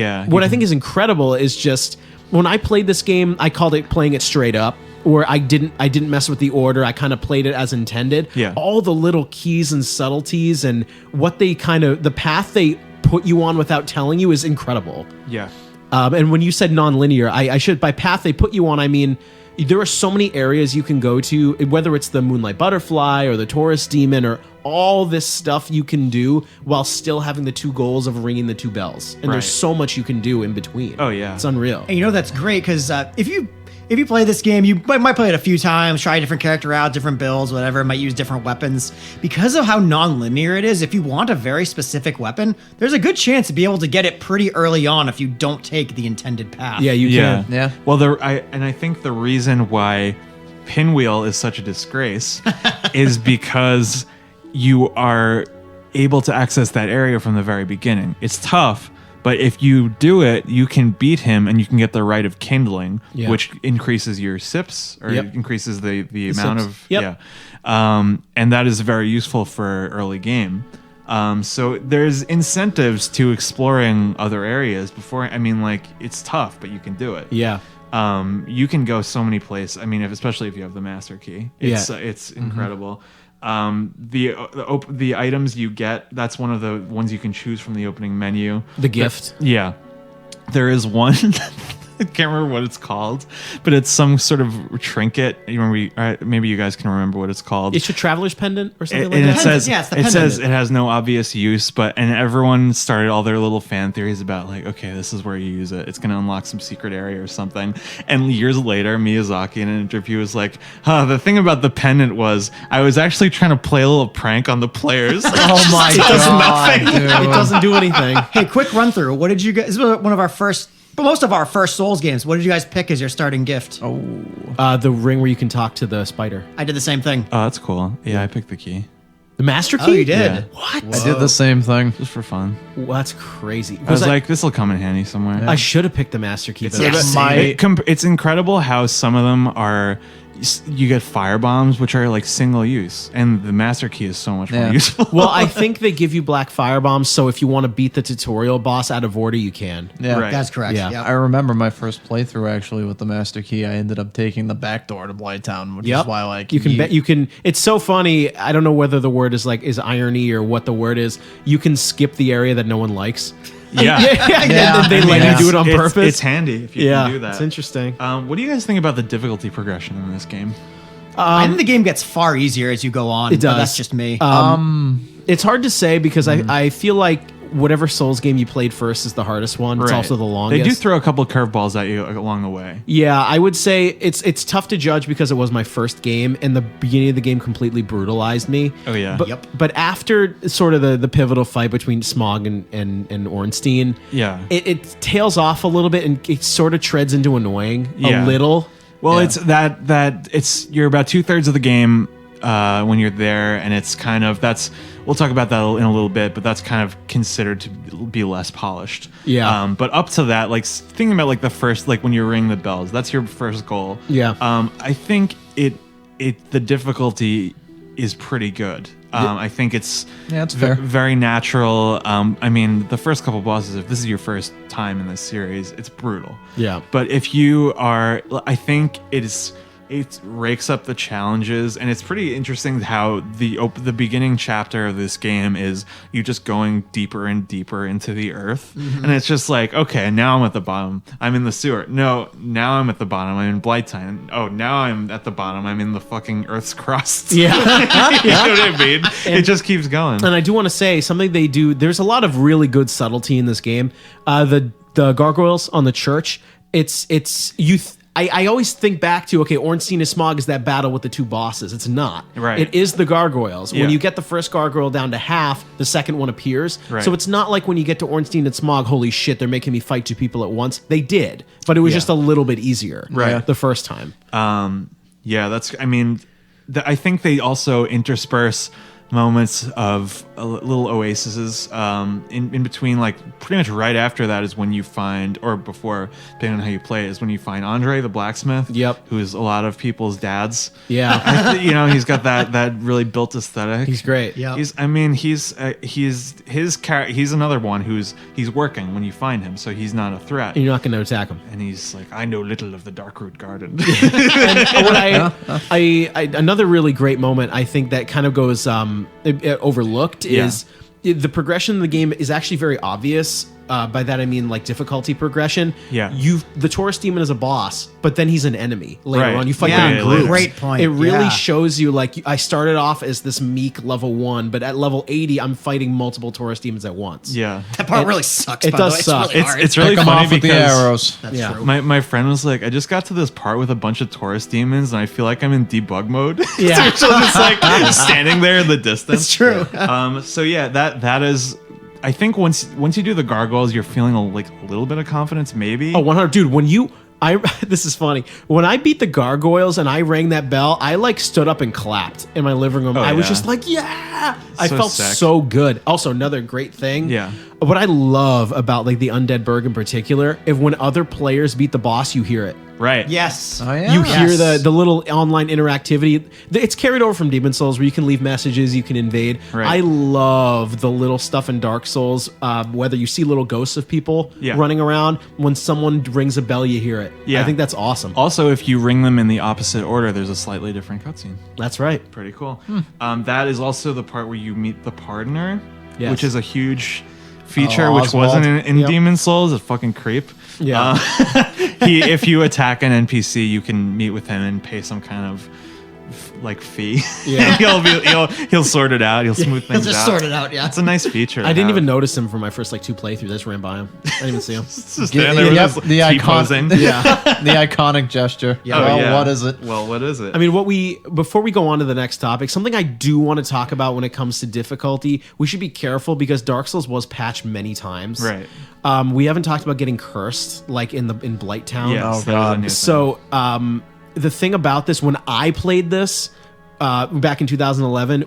[SPEAKER 2] incredible is just when I played this game, I called it playing it straight up. or I didn't mess with the order. I kind of played it as intended.
[SPEAKER 1] Yeah.
[SPEAKER 2] All the little keys and subtleties and what they the path they put you on without telling you is incredible.
[SPEAKER 1] Yeah.
[SPEAKER 2] And when you said non-linear, I should, by path they put you on, I mean, there are so many areas you can go to, whether it's the Moonlight Butterfly or the Taurus Demon or all this stuff you can do while still having the two goals of ringing the two bells. And
[SPEAKER 1] Right.
[SPEAKER 2] there's so much you can do in between.
[SPEAKER 1] Oh, yeah.
[SPEAKER 2] It's unreal.
[SPEAKER 3] And you know that's great because if you play this game, you might play it a few times, try a different character out, different builds, whatever, might use different weapons. Because of how non-linear it is, if you want a very specific weapon, there's a good chance to be able to get it pretty early on if you don't take the intended path.
[SPEAKER 2] Yeah, you
[SPEAKER 1] Yeah.
[SPEAKER 2] can.
[SPEAKER 4] Yeah.
[SPEAKER 1] Well, I think the reason why Pinwheel is such a disgrace is because you are able to access that area from the very beginning. It's tough, but if you do it, you can beat him and you can get the Rite of Kindling,
[SPEAKER 2] Yeah.
[SPEAKER 1] which increases your sips or
[SPEAKER 2] Yep.
[SPEAKER 1] increases the amount
[SPEAKER 2] sips.
[SPEAKER 1] of
[SPEAKER 2] Yep.
[SPEAKER 1] yeah. And that is very useful for early game. So there's incentives to exploring other areas before. I mean, like, it's tough, but you can do it.
[SPEAKER 2] Yeah.
[SPEAKER 1] You can go so many places. I mean, especially if you have the master key, it's
[SPEAKER 2] Yeah.
[SPEAKER 1] it's incredible. The items you get, that's one of the ones you can choose from the opening menu.
[SPEAKER 2] The gift.
[SPEAKER 1] Yeah, there is one. I can't remember what it's called, but it's some sort of trinket. You remember? Maybe you guys can remember what it's called.
[SPEAKER 2] It's your traveler's pendant or something
[SPEAKER 1] And
[SPEAKER 2] like
[SPEAKER 1] it
[SPEAKER 2] that.
[SPEAKER 1] says
[SPEAKER 3] Yeah, it's the
[SPEAKER 1] it
[SPEAKER 3] pendant.
[SPEAKER 1] says it has no obvious use, and everyone started all their little fan theories about, like, okay, this is where you use it. It's going to unlock some secret area or something. And years later, Miyazaki in an interview was like, the thing about the pendant was I was actually trying to play a little prank on the players.
[SPEAKER 4] Oh my god, dude.
[SPEAKER 2] It doesn't do anything.
[SPEAKER 3] Hey, quick run through. What did you guys? This was one of our first, but most of our first Souls games. What did you guys pick as your starting gift?
[SPEAKER 2] The ring where you can talk to the spider.
[SPEAKER 3] I did the same thing.
[SPEAKER 1] Oh, that's cool. Yeah, I picked the key
[SPEAKER 2] The master key?
[SPEAKER 3] Oh, you did.
[SPEAKER 1] Yeah.
[SPEAKER 2] What?
[SPEAKER 4] I did the same thing.
[SPEAKER 1] just for fun.
[SPEAKER 2] Well, that's crazy.
[SPEAKER 1] I was like, this will come in handy somewhere.
[SPEAKER 2] I should have picked the master key. But
[SPEAKER 3] Yes.
[SPEAKER 1] It's incredible how some of them are. You get fire bombs, which are like single use, and the master key is so much more
[SPEAKER 4] Yeah.
[SPEAKER 1] useful.
[SPEAKER 2] Well, I think they give you black fire bombs, so if you want to beat the tutorial boss out of order, you can.
[SPEAKER 4] Yeah.
[SPEAKER 1] Right.
[SPEAKER 3] That's correct.
[SPEAKER 2] Yeah.
[SPEAKER 3] Yeah.
[SPEAKER 4] I remember my first playthrough actually with the master key. I ended up taking the back door to Blighttown, which is why, like,
[SPEAKER 2] you can bet you can. It's so funny. I don't know whether the word is irony or what the word is. You can skip the area that no one likes.
[SPEAKER 1] yeah,
[SPEAKER 2] And they
[SPEAKER 1] I mean,
[SPEAKER 2] let you do it on
[SPEAKER 1] it's-
[SPEAKER 2] purpose.
[SPEAKER 1] It's handy if you
[SPEAKER 2] yeah,
[SPEAKER 1] can do that.
[SPEAKER 2] it's interesting.
[SPEAKER 1] What do you guys think about the difficulty progression in this game?
[SPEAKER 3] I think the game gets far easier as you go on.
[SPEAKER 2] It
[SPEAKER 3] but
[SPEAKER 2] does.
[SPEAKER 3] That's just me.
[SPEAKER 2] It's hard to say because I feel like whatever Souls game you played first is the hardest one. It's
[SPEAKER 1] Right.
[SPEAKER 2] also the longest.
[SPEAKER 1] They do throw a couple curveballs at you along the way.
[SPEAKER 2] Yeah, I would say it's tough to judge because it was my first game and the beginning of the game completely brutalized me.
[SPEAKER 1] Oh, yeah.
[SPEAKER 2] But,
[SPEAKER 3] Yep.
[SPEAKER 2] but after sort of the pivotal fight between Smog and Ornstein,
[SPEAKER 1] Yeah.
[SPEAKER 2] it tails off a little bit and it sort of treads into annoying
[SPEAKER 1] Yeah.
[SPEAKER 2] a little.
[SPEAKER 1] Well,
[SPEAKER 4] Yeah.
[SPEAKER 1] it's that it's you're about 2/3 of the game when you're there, and it's kind of we'll talk about that in a little bit, but that's kind of considered to be less polished.
[SPEAKER 2] Yeah.
[SPEAKER 1] But up to that, like thinking about like the first, like when you ring the bells, that's your first goal.
[SPEAKER 2] Yeah.
[SPEAKER 1] I think the difficulty is pretty good. I think it's
[SPEAKER 4] Yeah, it's fair.
[SPEAKER 1] very natural. I mean, the first couple bosses, if this is your first time in this series, it's brutal.
[SPEAKER 2] Yeah.
[SPEAKER 1] But if you are, I think it rakes up the challenges, and it's pretty interesting how the beginning chapter of this game is you just going deeper and deeper into the earth, and it's just like, okay, now I'm at the bottom, I'm in the sewer. No, now I'm at the bottom, I'm in Blighttown. Oh, now I'm at the bottom, I'm in the fucking Earth's crust.
[SPEAKER 2] Yeah.
[SPEAKER 1] You know what I mean? It just keeps going.
[SPEAKER 2] And I do want to say something they do. There's a lot of really good subtlety in this game. The gargoyles on the church. I always think back to, okay, Ornstein and Smog is that battle with the two bosses. It's not.
[SPEAKER 1] Right.
[SPEAKER 2] It is the gargoyles.
[SPEAKER 1] Yeah.
[SPEAKER 2] When you get the first gargoyle down to half, the second one appears.
[SPEAKER 1] Right.
[SPEAKER 2] So it's not like when you get to Ornstein and Smog, holy shit, they're making me fight two people at once. They did, but it was just a little bit easier
[SPEAKER 1] Right.
[SPEAKER 2] the first time.
[SPEAKER 1] Yeah, I mean, I think they also intersperse moments of little oases. In between, like pretty much right after that is when you find, or before, depending on how you play it, is when you find Andre the blacksmith.
[SPEAKER 2] Yep.
[SPEAKER 1] Who is a lot of people's dads.
[SPEAKER 2] Yeah.
[SPEAKER 1] You know, he's got that really built aesthetic.
[SPEAKER 2] He's great.
[SPEAKER 3] Yeah.
[SPEAKER 1] He's another one he's working when you find him, so he's not a threat.
[SPEAKER 2] And you're not going to attack him.
[SPEAKER 1] And he's like, I know little of the Darkroot Garden.
[SPEAKER 2] What another really great moment, I think that kind of goes overlooked is the progression in the game is actually very obvious. By that I mean like difficulty progression.
[SPEAKER 1] Yeah.
[SPEAKER 2] The Taurus Demon is a boss, but then he's an enemy later
[SPEAKER 1] Right.
[SPEAKER 2] on. You fight
[SPEAKER 3] Yeah,
[SPEAKER 2] them in groups.
[SPEAKER 3] great point.
[SPEAKER 2] It really
[SPEAKER 3] Yeah.
[SPEAKER 2] shows you like I started off as this meek level 1, but at level 80 I'm fighting multiple Taurus Demons at once.
[SPEAKER 1] Yeah.
[SPEAKER 3] That part really sucks.
[SPEAKER 2] it
[SPEAKER 3] by
[SPEAKER 2] does
[SPEAKER 3] the way.
[SPEAKER 2] suck.
[SPEAKER 3] It's really hard.
[SPEAKER 1] It's really
[SPEAKER 4] Pick 'em
[SPEAKER 1] funny
[SPEAKER 4] off with the
[SPEAKER 1] because
[SPEAKER 4] arrows.
[SPEAKER 3] That's
[SPEAKER 2] Yeah.
[SPEAKER 3] true.
[SPEAKER 1] my friend was like, I just got to this part with a bunch of Taurus demons, and I feel like I'm in debug mode.
[SPEAKER 2] Yeah.
[SPEAKER 1] So just like standing there in the distance.
[SPEAKER 3] It's true.
[SPEAKER 1] So yeah, that is. I think once you do the gargoyles, you're feeling a little bit of confidence, maybe.
[SPEAKER 2] Oh, 100, dude. This is funny. When I beat the gargoyles and I rang that bell, I like stood up and clapped in my living room. I was
[SPEAKER 1] yeah.
[SPEAKER 2] just like, yeah! I
[SPEAKER 1] So
[SPEAKER 2] felt
[SPEAKER 1] sick.
[SPEAKER 2] so good. Also, another great thing.
[SPEAKER 1] Yeah.
[SPEAKER 2] What I love about like the Undead Burg in particular, if when other players beat the boss, you hear it.
[SPEAKER 1] Right.
[SPEAKER 3] Yes.
[SPEAKER 4] Oh, yeah.
[SPEAKER 2] You hear
[SPEAKER 3] Yes.
[SPEAKER 2] the little online interactivity. It's carried over from Demon Souls where you can leave messages, you can invade.
[SPEAKER 1] Right.
[SPEAKER 2] I love the little stuff in Dark Souls, whether you see little ghosts of people
[SPEAKER 1] Yeah.
[SPEAKER 2] running around. When someone rings a bell, you hear it.
[SPEAKER 1] Yeah.
[SPEAKER 2] I think that's awesome.
[SPEAKER 1] Also, if you ring them in the opposite order, there's a slightly different cutscene.
[SPEAKER 2] That's right.
[SPEAKER 1] Pretty cool. That is also the part where you meet the Pardoner,
[SPEAKER 2] Yes.
[SPEAKER 1] which is a huge feature,
[SPEAKER 4] Oh,
[SPEAKER 1] which
[SPEAKER 4] Oswald.
[SPEAKER 1] wasn't in
[SPEAKER 2] Yep.
[SPEAKER 1] Demon Souls. A fucking creep.
[SPEAKER 2] Yeah.
[SPEAKER 1] If you attack an NPC, you can meet with him and pay some kind of fee.
[SPEAKER 2] Yeah.
[SPEAKER 1] he'll sort it out. He'll smooth
[SPEAKER 3] He'll
[SPEAKER 1] things
[SPEAKER 3] just
[SPEAKER 1] out.
[SPEAKER 3] sort it out. Yeah.
[SPEAKER 1] It's a nice feature.
[SPEAKER 2] I didn't even notice him for my first 2 playthroughs. I just ran by him. I didn't even see him.
[SPEAKER 1] Just stand there
[SPEAKER 4] Yep,
[SPEAKER 1] with
[SPEAKER 4] the
[SPEAKER 1] T-posing.
[SPEAKER 2] Yeah.
[SPEAKER 4] The iconic gesture.
[SPEAKER 2] Yeah.
[SPEAKER 1] Oh,
[SPEAKER 4] Well,
[SPEAKER 1] yeah.
[SPEAKER 4] what is it?
[SPEAKER 1] Well, what is it?
[SPEAKER 2] I mean, before we go on to the next topic, something I do want to talk about when it comes to difficulty, we should be careful because Dark Souls was patched many times.
[SPEAKER 1] Right.
[SPEAKER 2] We haven't talked about getting cursed like in Blighttown.
[SPEAKER 1] Yes,
[SPEAKER 4] Oh,
[SPEAKER 1] that is a
[SPEAKER 4] God.
[SPEAKER 1] new thing.
[SPEAKER 2] So the thing about this, when I played this back in 2011,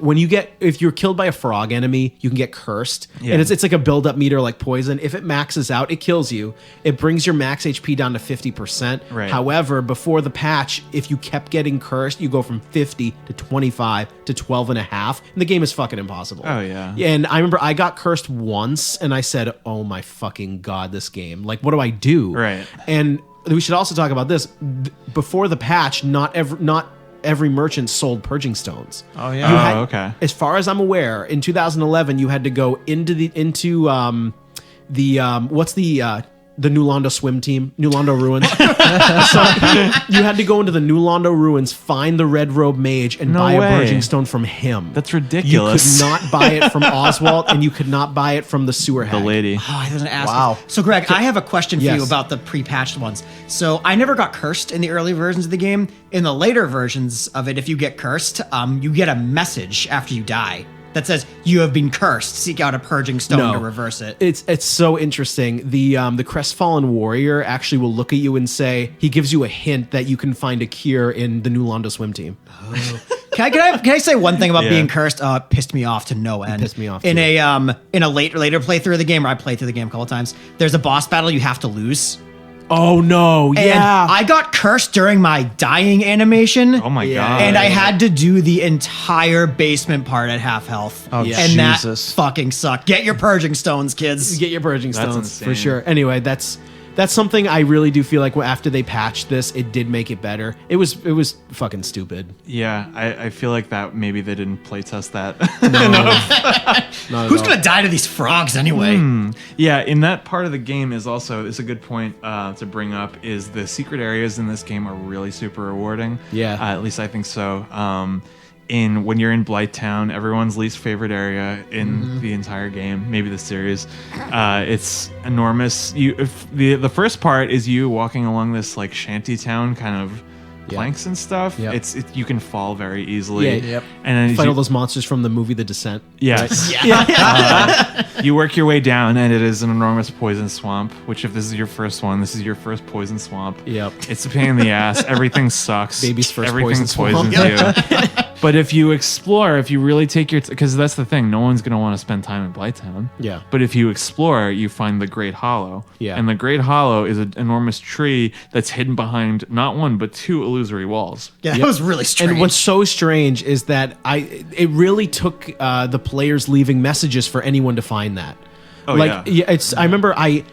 [SPEAKER 2] if you're killed by a frog enemy, you can get cursed,
[SPEAKER 1] Yeah.
[SPEAKER 2] and it's like a build-up meter like poison. If it maxes out, it kills you. It brings your max HP down to 50%.
[SPEAKER 1] Right.
[SPEAKER 2] However, before the patch, if you kept getting cursed, you go from 50 to 25 to 12 and a half, and the game is fucking impossible.
[SPEAKER 1] Oh, yeah.
[SPEAKER 2] And I remember I got cursed once, and I said, "Oh my fucking god, this game! Like, what do I do?"
[SPEAKER 1] Right.
[SPEAKER 2] And we should also talk about this. Before the patch, not every merchant sold purging stones.
[SPEAKER 4] Oh,
[SPEAKER 2] You
[SPEAKER 4] yeah.
[SPEAKER 1] Okay.
[SPEAKER 2] As far as I'm aware, in 2011, you had to go into what's the New Londo swim team, New Londo Ruins. So you had to go into the New Londo Ruins, find the red robe mage, and
[SPEAKER 1] No
[SPEAKER 2] buy
[SPEAKER 1] way.
[SPEAKER 2] a purging stone from him.
[SPEAKER 1] That's
[SPEAKER 2] You
[SPEAKER 1] ridiculous.
[SPEAKER 2] could not buy it from Oswald, and you could not buy it from the sewer
[SPEAKER 1] The
[SPEAKER 2] hag.
[SPEAKER 1] lady.
[SPEAKER 3] Oh, I wasn't asking.
[SPEAKER 4] Wow.
[SPEAKER 3] So, Greg, I have a question for
[SPEAKER 2] Yes.
[SPEAKER 3] you about the pre-patched ones. So, I never got cursed in the early versions of the game. In the later versions of it, if you get cursed, you get a message after you die that says you have been cursed. Seek out a purging stone to reverse it.
[SPEAKER 2] It's so interesting. The Crestfallen Warrior actually will look at you and say he gives you a hint that you can find a cure in the New Londo swim team.
[SPEAKER 3] Can I say one thing about
[SPEAKER 1] Yeah.
[SPEAKER 3] being cursed? It pissed me off to no end.
[SPEAKER 2] pissed me off,
[SPEAKER 3] in
[SPEAKER 2] too.
[SPEAKER 3] a later playthrough of the game, where I played through the game a couple times. There's a boss battle you have to lose.
[SPEAKER 2] Oh no!
[SPEAKER 3] And
[SPEAKER 2] Yeah,
[SPEAKER 3] I got cursed during my dying animation.
[SPEAKER 1] Oh my
[SPEAKER 2] Yeah.
[SPEAKER 1] god.
[SPEAKER 3] And I had to do the entire basement part at half health.
[SPEAKER 4] Oh,
[SPEAKER 2] Yeah.
[SPEAKER 3] and
[SPEAKER 4] Jesus.
[SPEAKER 3] that fucking sucked. Get your purging stones, kids.
[SPEAKER 2] get your purging
[SPEAKER 1] That's
[SPEAKER 2] stones for
[SPEAKER 1] insane.
[SPEAKER 2] sure. Anyway, that's something I really do feel like after they patched this, it did make it better. It was fucking stupid.
[SPEAKER 1] Yeah, I feel like that maybe they didn't playtest that.
[SPEAKER 2] Not at
[SPEAKER 3] Who's
[SPEAKER 2] all.
[SPEAKER 3] gonna die to these frogs anyway?
[SPEAKER 1] Yeah, in that part of the game is a good point to bring up is the secret areas in this game are really super rewarding.
[SPEAKER 2] Yeah.
[SPEAKER 1] At least I think so. When you're in Blighttown, everyone's least favorite area in the entire game, maybe the series. It's enormous. The first part is you walking along this like shanty town kind of planks and stuff.
[SPEAKER 2] Yep.
[SPEAKER 1] You can fall very easily.
[SPEAKER 2] Yeah.
[SPEAKER 4] Yep.
[SPEAKER 1] And then as
[SPEAKER 2] Fight
[SPEAKER 1] you-
[SPEAKER 2] all those monsters from the movie The Descent.
[SPEAKER 1] Yes. You work your way down, and it is an enormous poison swamp. Which, if this is your first one, this is your first poison swamp.
[SPEAKER 2] Yep.
[SPEAKER 1] It's a pain in the ass. Everything sucks.
[SPEAKER 2] Baby's first
[SPEAKER 1] Everything
[SPEAKER 2] poison swamp.
[SPEAKER 1] poisons you. But if you explore, if you really take your, because that's the thing, no one's going to want to spend time in Blighttown.
[SPEAKER 2] Yeah.
[SPEAKER 1] But if you explore, you find the Great Hollow.
[SPEAKER 2] Yeah.
[SPEAKER 1] And the Great Hollow is an enormous tree that's hidden behind not one but two illusory walls.
[SPEAKER 3] Yeah, that was really strange.
[SPEAKER 2] And what's so strange is that it really took the players leaving messages for anyone to find that.
[SPEAKER 1] Oh,
[SPEAKER 2] like,
[SPEAKER 1] yeah.
[SPEAKER 2] It's. I remember I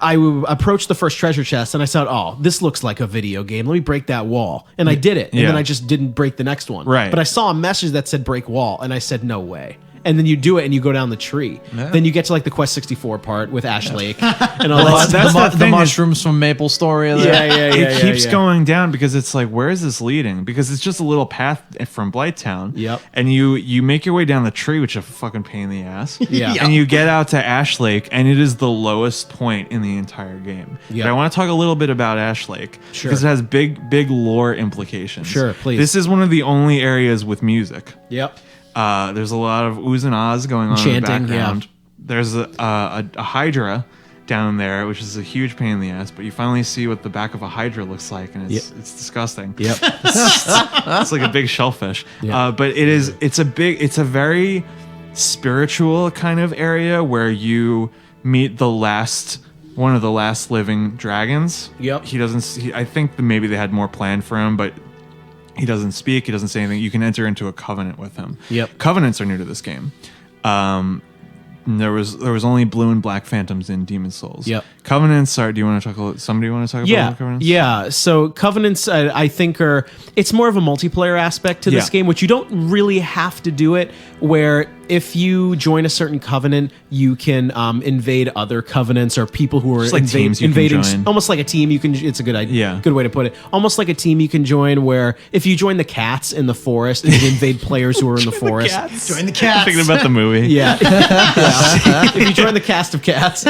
[SPEAKER 2] approached the first treasure chest and I said, "Oh, this looks like a video game. Let me break that wall." And I did it, and then I just didn't break the next one.
[SPEAKER 1] Right.
[SPEAKER 2] But I saw a message that said "break wall," and I said, "No way." And then you do it, and you go down the tree.
[SPEAKER 4] Yeah.
[SPEAKER 2] Then you get to like the Quest 64 part with Ash Lake and all that.
[SPEAKER 1] that's
[SPEAKER 4] the,
[SPEAKER 1] the thing is-
[SPEAKER 4] mushrooms from Maple Story.
[SPEAKER 1] It keeps going down because it's like, where is this leading? Because it's just a little path from Blighttown.
[SPEAKER 2] Yep.
[SPEAKER 1] And you make your way down the tree, which is a fucking pain in the ass.
[SPEAKER 2] Yeah.
[SPEAKER 1] And you get out to Ash Lake, and it is the lowest point in the entire game.
[SPEAKER 2] Yep.
[SPEAKER 1] But I want to talk a little bit about Ash Lake.
[SPEAKER 2] Sure.
[SPEAKER 1] Because it has big lore implications.
[SPEAKER 2] Sure, please.
[SPEAKER 1] This is one of the only areas with music.
[SPEAKER 2] Yep.
[SPEAKER 1] There's a lot of oohs and ahs going on in the
[SPEAKER 2] Chanting,
[SPEAKER 1] background.
[SPEAKER 2] yeah.
[SPEAKER 1] There's a Hydra down there, which is a huge pain in the ass, but you finally see what the back of a Hydra looks like, and it's disgusting.
[SPEAKER 2] Yep.
[SPEAKER 1] It's like a big shellfish.
[SPEAKER 2] Yeah.
[SPEAKER 1] But it's a very spiritual kind of area where you meet one of the last living dragons.
[SPEAKER 2] Yep.
[SPEAKER 1] I think that maybe they had more planned for him, but he doesn't speak. He doesn't say anything. You can enter into a covenant with him.
[SPEAKER 2] Yep.
[SPEAKER 1] Covenants are new to this game. There was only blue and black phantoms in Demon Souls.
[SPEAKER 2] Yep.
[SPEAKER 1] Covenants are. Do you want to talk? Somebody want to talk about covenants?
[SPEAKER 2] Yeah. So covenants, I think, it's more of a multiplayer aspect to this
[SPEAKER 1] Yeah.
[SPEAKER 2] game, which you don't really have to do it. Where if you join a certain covenant, you can invade other covenants or people who are
[SPEAKER 1] Just like teams you can
[SPEAKER 2] invading.
[SPEAKER 1] join.
[SPEAKER 2] Almost like a team. You can. It's a good idea.
[SPEAKER 1] Yeah.
[SPEAKER 2] Good way to put it. Almost like a team you can join. Where if you join the cats in the forest, you can invade players who are in the forest.
[SPEAKER 3] Join the cats.
[SPEAKER 1] Thinking about the movie.
[SPEAKER 2] Yeah. Yeah. If you join the cast of cats.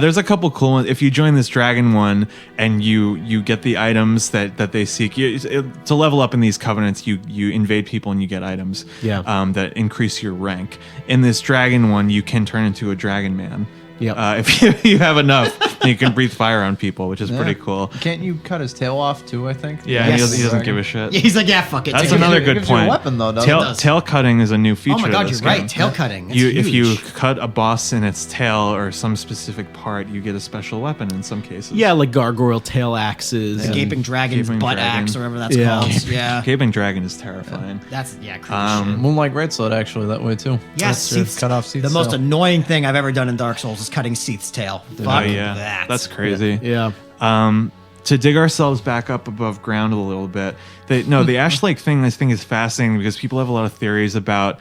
[SPEAKER 1] There's a couple cool ones. If you join this dragon one and you get the items that they seek, to level up in these covenants, you invade people and you get items that increase your rank. In this dragon one, you can turn into a dragon man.
[SPEAKER 2] Yep.
[SPEAKER 1] If you have enough, you can breathe fire on people, which is pretty cool.
[SPEAKER 4] Can't you cut his tail off too? I think.
[SPEAKER 1] Yeah,
[SPEAKER 3] Yes.
[SPEAKER 1] he doesn't give a shit.
[SPEAKER 3] Yeah, he's like, yeah, fuck it.
[SPEAKER 1] That's
[SPEAKER 3] take it.
[SPEAKER 1] another
[SPEAKER 4] It
[SPEAKER 1] good
[SPEAKER 4] gives you a
[SPEAKER 1] point.
[SPEAKER 4] weapon, though, doesn't it?
[SPEAKER 1] Tail cutting is a new feature.
[SPEAKER 3] Oh my
[SPEAKER 1] to
[SPEAKER 3] god,
[SPEAKER 1] this
[SPEAKER 3] you're right.
[SPEAKER 1] game.
[SPEAKER 3] Tail cutting. It's
[SPEAKER 1] If you
[SPEAKER 3] huge.
[SPEAKER 1] cut a boss in its tail or some specific part, you get a special weapon in some cases.
[SPEAKER 2] Yeah, like gargoyle tail axes.
[SPEAKER 3] The
[SPEAKER 2] and-
[SPEAKER 3] Gaping Dragon's
[SPEAKER 1] Gaping
[SPEAKER 3] butt
[SPEAKER 1] Dragon.
[SPEAKER 3] axe, or whatever that's
[SPEAKER 2] Yeah.
[SPEAKER 3] called. Yeah.
[SPEAKER 1] Gaping Dragon is terrifying.
[SPEAKER 3] That's, creepy shit.
[SPEAKER 4] Moonlight Greatsword actually that way too.
[SPEAKER 3] Yes,
[SPEAKER 4] That's
[SPEAKER 3] Seath's-
[SPEAKER 4] cut off Seath's
[SPEAKER 3] the most
[SPEAKER 4] tail.
[SPEAKER 3] annoying thing I've ever done in Dark Souls is cutting Seath's tail.
[SPEAKER 1] Oh
[SPEAKER 3] Fuck
[SPEAKER 1] yeah,
[SPEAKER 3] that.
[SPEAKER 1] that's crazy.
[SPEAKER 2] Yeah.
[SPEAKER 1] To dig ourselves back up above ground a little bit, the Ash Lake thing I think is fascinating because people have a lot of theories about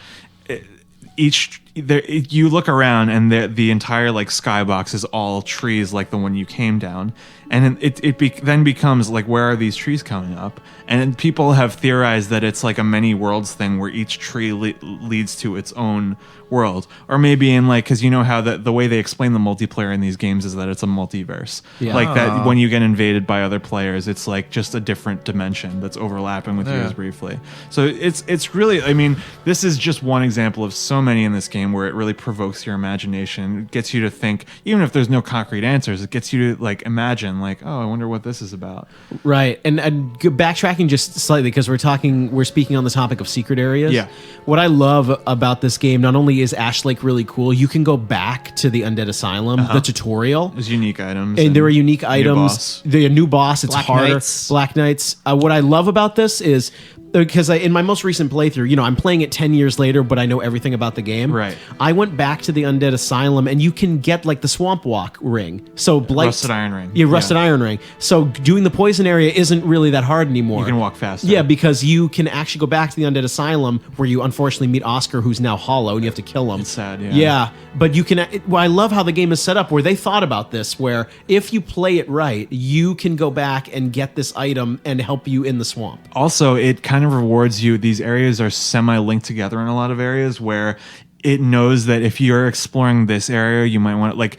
[SPEAKER 1] you look around and the entire like skybox is all trees like the one you came down, and then becomes like, where are these trees coming up? And people have theorized that it's like a many worlds thing where each tree leads to its own world, or maybe in like, because you know how the way they explain the multiplayer in these games is that it's a multiverse.
[SPEAKER 2] Yeah.
[SPEAKER 1] Like that when you get invaded by other players, it's like just a different dimension that's overlapping with yours briefly. So it's really, I mean, this is just one example of so many in this game where it really provokes your imagination. It gets you to think, even if there's no concrete answers, it gets you to like imagine like, oh, I wonder what this is about.
[SPEAKER 2] Right, and backtracking just slightly because we're speaking on the topic of secret areas.
[SPEAKER 1] Yeah.
[SPEAKER 2] What I love about this game, not only is Ash Lake really cool, you can go back to the Undead Asylum, the tutorial,
[SPEAKER 1] There's unique items.
[SPEAKER 2] and there are unique
[SPEAKER 1] new
[SPEAKER 2] items.
[SPEAKER 1] boss.
[SPEAKER 2] The new boss, it's
[SPEAKER 3] Black
[SPEAKER 2] harder.
[SPEAKER 3] Knights.
[SPEAKER 2] Black Knights. What I love about this is because in my most recent playthrough, I'm playing it 10 years later, but I know everything about the game.
[SPEAKER 1] Right.
[SPEAKER 2] I went back to the Undead Asylum, and you can get like the Swamp Walk ring. So
[SPEAKER 1] Rusted Iron Ring.
[SPEAKER 2] Yeah, Rusted Iron Ring. So doing the poison area isn't really that hard anymore.
[SPEAKER 1] You can walk faster.
[SPEAKER 2] Yeah, because you can actually go back to the Undead Asylum where you unfortunately meet Oscar, who's now hollow, and you have to kill him.
[SPEAKER 1] It's sad, yeah.
[SPEAKER 2] Yeah, but you can. I love how the game is set up where they thought about this, where if you play it right, you can go back and get this item and help you in the swamp.
[SPEAKER 1] Also, it kind of rewards you. These areas are semi-linked together in a lot of areas where it knows that if you're exploring this area, you might want to, like,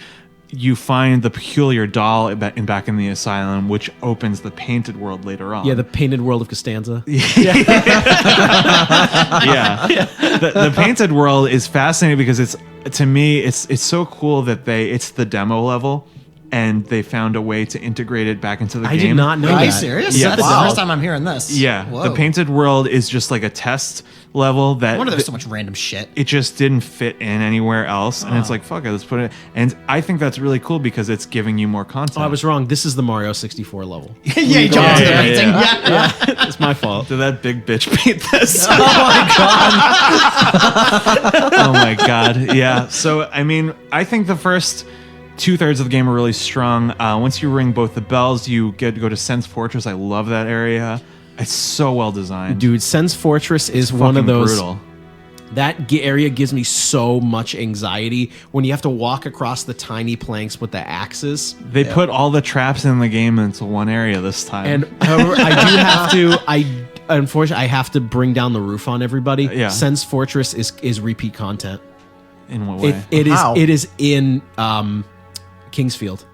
[SPEAKER 1] you find the peculiar doll back in the asylum, which opens the painted world later on.
[SPEAKER 2] Yeah, the painted world of Costanza.
[SPEAKER 1] Yeah. The painted world is fascinating because it's, to me, it's so cool that it's the demo level. and they found a way to integrate it back into the
[SPEAKER 2] I
[SPEAKER 1] game.
[SPEAKER 2] did not know
[SPEAKER 3] Are
[SPEAKER 2] that.
[SPEAKER 3] you serious?
[SPEAKER 1] Yeah.
[SPEAKER 3] That's
[SPEAKER 1] Wow.
[SPEAKER 3] the first time I'm hearing this.
[SPEAKER 1] Yeah,
[SPEAKER 3] Whoa.
[SPEAKER 1] the painted world is just like a test level that
[SPEAKER 3] I wonder there's so much random shit.
[SPEAKER 1] it just didn't fit in anywhere else, and it's like fuck it, let's put it. And I think that's really cool because it's giving you more content.
[SPEAKER 2] Oh, I was wrong. This is the Mario 64 level.
[SPEAKER 3] Yeah, you jumped into the
[SPEAKER 1] yeah,
[SPEAKER 3] painting.
[SPEAKER 1] yeah.
[SPEAKER 3] Yeah.
[SPEAKER 2] It's my fault.
[SPEAKER 1] Did that big bitch paint this?
[SPEAKER 4] Oh my god.
[SPEAKER 1] Oh my god, yeah. So I mean, I think the first 2/3 of the game are really strong. Once you ring both the bells, you get to go to Sen's Fortress. I love that area. It's so well designed.
[SPEAKER 2] Dude, Sen's Fortress is one of
[SPEAKER 1] Fucking
[SPEAKER 2] those.
[SPEAKER 1] brutal.
[SPEAKER 2] That area gives me so much anxiety when you have to walk across the tiny planks with the axes.
[SPEAKER 1] They put all the traps in the game into one area this time.
[SPEAKER 2] And however, I do have to. Unfortunately, I have to bring down the roof on everybody.
[SPEAKER 1] Yeah.
[SPEAKER 2] Sen's Fortress is repeat content.
[SPEAKER 1] in what way?
[SPEAKER 4] How?
[SPEAKER 2] It is in Kingsfield.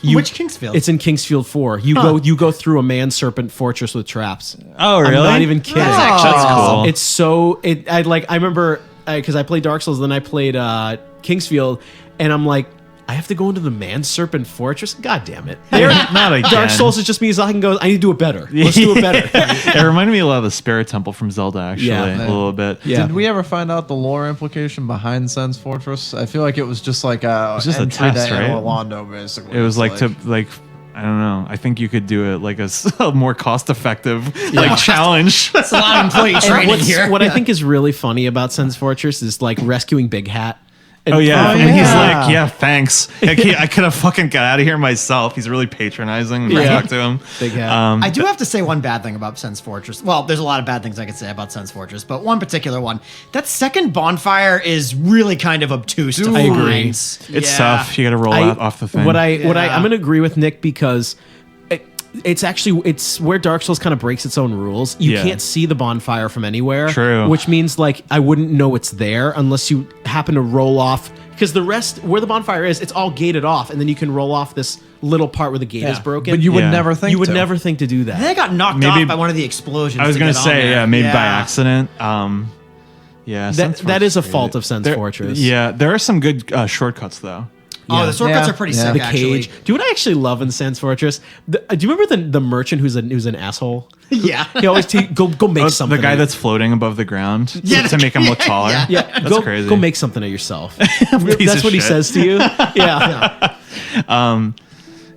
[SPEAKER 3] Which Kingsfield?
[SPEAKER 2] It's in Kingsfield 4. You go through a man serpent fortress with traps.
[SPEAKER 1] Oh, really?
[SPEAKER 2] I'm not even kidding.
[SPEAKER 3] That's actually
[SPEAKER 1] That's cool.
[SPEAKER 2] It's so I remember because I played Dark Souls, then I played Kingsfield, and I'm like, I have to go into the man serpent fortress. God damn it!
[SPEAKER 1] Not again.
[SPEAKER 2] Dark Souls is just Miyazaki goes, I need to do it better. Let's do it better.
[SPEAKER 1] It reminded me a lot of the Spirit Temple from Zelda, actually,
[SPEAKER 2] Yeah.
[SPEAKER 1] a little bit.
[SPEAKER 2] Yeah.
[SPEAKER 4] Did we ever find out the lore implication behind Sen's Fortress? I feel like it was just like a
[SPEAKER 1] just a
[SPEAKER 4] entry
[SPEAKER 1] test,
[SPEAKER 4] to
[SPEAKER 1] right?
[SPEAKER 4] Anor Londo, basically.
[SPEAKER 1] It was like to I don't know. I think you could do it like a more cost-effective like challenge.
[SPEAKER 3] It's a lot of employee
[SPEAKER 2] And
[SPEAKER 3] training here.
[SPEAKER 2] what I think is really funny about Sen's Fortress is like rescuing Big Hat. And
[SPEAKER 1] Oh yeah,
[SPEAKER 4] Oh,
[SPEAKER 1] and he's
[SPEAKER 4] yeah.
[SPEAKER 1] like, yeah, thanks. I could have fucking got out of here myself. He's really patronizing. When I
[SPEAKER 2] Yeah.
[SPEAKER 1] talk to him.
[SPEAKER 2] Big Hat.
[SPEAKER 3] I do have to say one bad thing about Sen's Fortress. Well, there's a lot of bad things I could say about Sen's Fortress, but one particular one. That second bonfire is really kind of obtuse to
[SPEAKER 2] I agree.
[SPEAKER 3] find.
[SPEAKER 1] It's
[SPEAKER 3] Yeah.
[SPEAKER 1] tough. You got to roll out off the thing.
[SPEAKER 2] I'm
[SPEAKER 3] Yeah.
[SPEAKER 2] going to agree with Nick because it's where Dark Souls kind of breaks its own rules. You
[SPEAKER 1] Yeah.
[SPEAKER 2] can't see the bonfire from anywhere.
[SPEAKER 1] True.
[SPEAKER 2] Which means like I wouldn't know it's there unless you happen to roll off, because the rest where the bonfire is, it's all gated off, and then you can roll off this little part where the gate is broken.
[SPEAKER 4] But you would
[SPEAKER 1] Yeah.
[SPEAKER 4] never think
[SPEAKER 2] you would
[SPEAKER 4] to.
[SPEAKER 2] never think to do that.
[SPEAKER 3] They got knocked
[SPEAKER 1] Maybe-
[SPEAKER 3] off by one of the explosions.
[SPEAKER 1] I was
[SPEAKER 3] to
[SPEAKER 1] gonna
[SPEAKER 3] get on
[SPEAKER 1] say,
[SPEAKER 3] there.
[SPEAKER 1] yeah, maybe by accident. Yeah,
[SPEAKER 2] That is a fault of Sen's
[SPEAKER 1] There-
[SPEAKER 2] Fortress.
[SPEAKER 1] Yeah, there are some good shortcuts though.
[SPEAKER 3] Oh, the shortcuts
[SPEAKER 4] Yeah.
[SPEAKER 3] are pretty
[SPEAKER 4] Yeah.
[SPEAKER 3] sick,
[SPEAKER 2] The
[SPEAKER 3] actually.
[SPEAKER 2] cage. Do you know what I actually love in Sen's Fortress? Do you remember the merchant who's an asshole?
[SPEAKER 3] Yeah.
[SPEAKER 2] He always go make
[SPEAKER 1] Oh,
[SPEAKER 2] something.
[SPEAKER 1] the guy that's floating above the ground
[SPEAKER 3] Yeah,
[SPEAKER 1] to make him look taller.
[SPEAKER 3] yeah.
[SPEAKER 2] yeah,
[SPEAKER 1] that's
[SPEAKER 2] go,
[SPEAKER 1] crazy.
[SPEAKER 2] Go make something of yourself.
[SPEAKER 1] Piece
[SPEAKER 2] That's
[SPEAKER 1] of
[SPEAKER 2] what he
[SPEAKER 1] shit.
[SPEAKER 2] says to you. Yeah.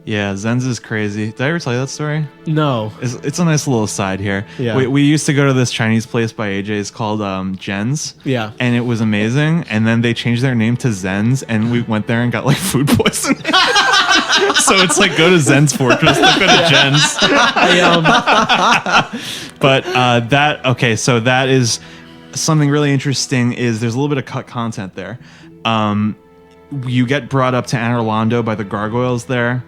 [SPEAKER 1] Yeah, Zen's is crazy. Did I ever tell you that story?
[SPEAKER 2] No.
[SPEAKER 1] It's a nice little aside here.
[SPEAKER 2] Yeah.
[SPEAKER 1] We used to go to this Chinese place by AJ's called Jen's.
[SPEAKER 2] Yeah.
[SPEAKER 1] And it was amazing. And then they changed their name to Zen's, and we went there and got like food poisoning. So it's like go to Zen's Fortress, don't go to Jen's. But so that is something really interesting. Is there's a little bit of cut content there. You get brought up to Anor Londo by the Gargoyles there.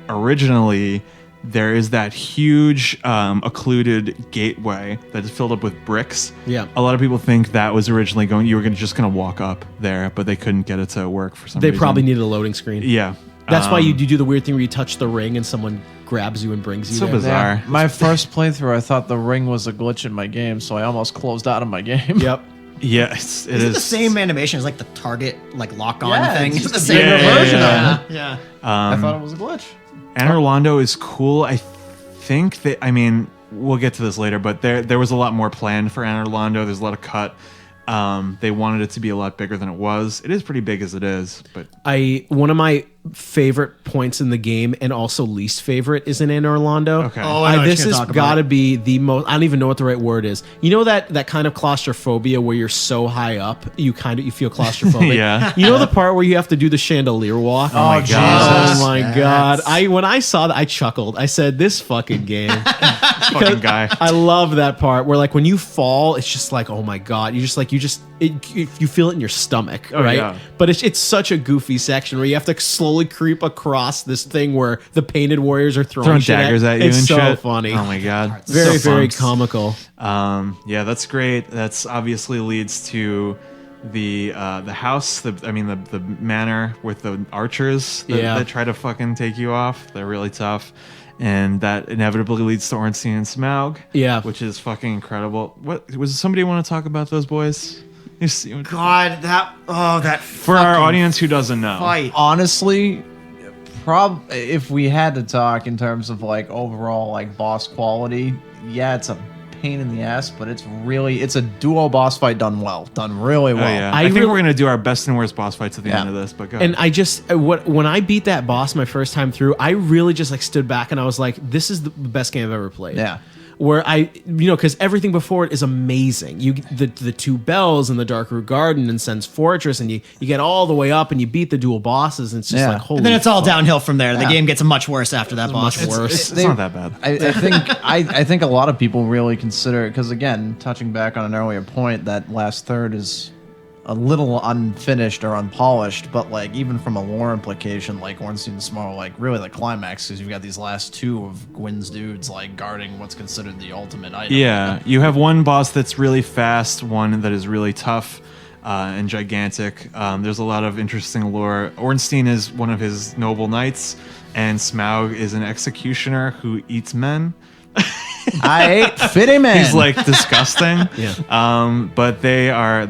[SPEAKER 1] Originally, there is that huge occluded gateway that is filled up with bricks.
[SPEAKER 2] Yeah.
[SPEAKER 1] A lot of people think that was originally you were just gonna walk up there, but they couldn't get it to work for some
[SPEAKER 2] They
[SPEAKER 1] reason.
[SPEAKER 2] probably needed a loading screen.
[SPEAKER 1] Yeah.
[SPEAKER 2] That's why you do the weird thing where you touch the ring and someone grabs you and brings you
[SPEAKER 1] So
[SPEAKER 2] there.
[SPEAKER 1] bizarre.
[SPEAKER 4] Yeah. My first playthrough, I thought the ring was a glitch in my game, so I almost closed out of my game.
[SPEAKER 2] Yep.
[SPEAKER 1] Yeah, it
[SPEAKER 3] Is
[SPEAKER 1] is
[SPEAKER 3] it the same animation as like the target like lock on
[SPEAKER 4] Yeah,
[SPEAKER 3] thing?
[SPEAKER 4] it's
[SPEAKER 3] It's the
[SPEAKER 4] just
[SPEAKER 3] same
[SPEAKER 1] a bigger version
[SPEAKER 3] yeah.
[SPEAKER 4] of it.
[SPEAKER 3] Yeah.
[SPEAKER 4] I thought it was a glitch.
[SPEAKER 1] Anor Londo is cool. I think that we'll get to this later, but there was a lot more planned for Anor Londo. There's a lot of cut. They wanted it to be a lot bigger than it was. It is pretty big as it is, but
[SPEAKER 2] One of my favorite points in the game and also least favorite is in Anor Londo.
[SPEAKER 1] Okay.
[SPEAKER 3] Oh, I know what
[SPEAKER 2] This
[SPEAKER 3] you're
[SPEAKER 2] has
[SPEAKER 3] gonna talk
[SPEAKER 2] got to
[SPEAKER 3] about.
[SPEAKER 2] be the most. I don't even know what the right word is. You know that kind of claustrophobia where you're so high up you feel claustrophobic.
[SPEAKER 1] Yeah.
[SPEAKER 2] You know the part where you have to do the chandelier walk.
[SPEAKER 1] Oh my God.
[SPEAKER 2] Oh my
[SPEAKER 3] Yes.
[SPEAKER 2] god! When I saw that, I chuckled. I said, "This fucking game."
[SPEAKER 1] fucking guy.
[SPEAKER 2] I love that part where like when you fall, it's just like, oh my god, you feel it in your stomach,
[SPEAKER 1] Oh,
[SPEAKER 2] right?
[SPEAKER 1] yeah.
[SPEAKER 2] But it's such a goofy section where you have to slowly creep across this thing where the painted warriors are throwing shit
[SPEAKER 1] daggers at you
[SPEAKER 2] It's
[SPEAKER 1] and
[SPEAKER 2] so
[SPEAKER 1] shit.
[SPEAKER 2] funny.
[SPEAKER 1] Oh my god.
[SPEAKER 2] Very
[SPEAKER 1] So
[SPEAKER 2] very
[SPEAKER 1] pumped.
[SPEAKER 2] comical.
[SPEAKER 1] Yeah, that's great. That's obviously leads to the house, the manor with the archers that try to fucking take you off. They're really tough. And that inevitably leads to Ornstein and Smaug.
[SPEAKER 2] Yeah.
[SPEAKER 1] Which is fucking incredible. What was somebody want to talk about those boys?
[SPEAKER 3] God, that
[SPEAKER 1] For our audience who doesn't know.
[SPEAKER 3] fight.
[SPEAKER 4] Honestly, if we had to talk in terms of like overall like boss quality, yeah, it's a pain in the ass, but it's a duo boss fight done really well.
[SPEAKER 1] Oh, yeah. I think we're gonna do our best and worst boss fights at the end of this. But go ahead.
[SPEAKER 2] And I just when I beat that boss my first time through, I really just like stood back and I was like, this is the best game I've ever played.
[SPEAKER 4] Yeah.
[SPEAKER 2] Where because everything before it is amazing. You the two bells and the Darkroot Garden and Sen's Fortress, and you get all the way up and you beat the dual bosses, and it's just like holy.
[SPEAKER 3] And then it's all
[SPEAKER 2] fuck.
[SPEAKER 3] downhill from there. The game gets much worse after that boss.
[SPEAKER 2] Much worse.
[SPEAKER 1] It's not that bad.
[SPEAKER 4] I think a lot of people really consider, because again, touching back on an earlier point, that last third is a little unfinished or unpolished, but like even from a lore implication, like Ornstein's more like really the climax, because you've got these last two of Gwyn's dudes like guarding what's considered the ultimate item.
[SPEAKER 1] Yeah, you have one boss that's really fast, one that is really tough and gigantic. There's a lot of interesting lore. Ornstein is one of his noble knights, and Smaug is an executioner who eats men.
[SPEAKER 4] I fitty man.
[SPEAKER 1] He's like disgusting.
[SPEAKER 2] Yeah.
[SPEAKER 1] But they are,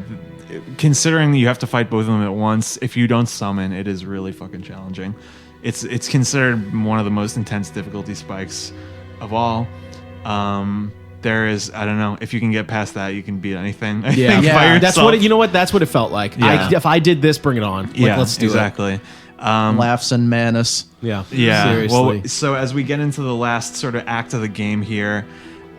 [SPEAKER 1] considering you have to fight both of them at once, if you don't summon, it is really fucking challenging. It's considered one of the most intense difficulty spikes of all. There is, I don't know, if you can get past that, you can beat anything. I
[SPEAKER 2] Yeah,
[SPEAKER 1] think, by yourself.
[SPEAKER 2] that's what you know. What that's what it felt like.
[SPEAKER 1] Yeah.
[SPEAKER 2] If I did this, bring it on. Like,
[SPEAKER 1] Yeah,
[SPEAKER 2] let's do
[SPEAKER 1] exactly.
[SPEAKER 4] Laughs and Manus.
[SPEAKER 2] it. Yeah,
[SPEAKER 1] Yeah.
[SPEAKER 2] Seriously.
[SPEAKER 1] Well, so as we get into the last sort of act of the game here,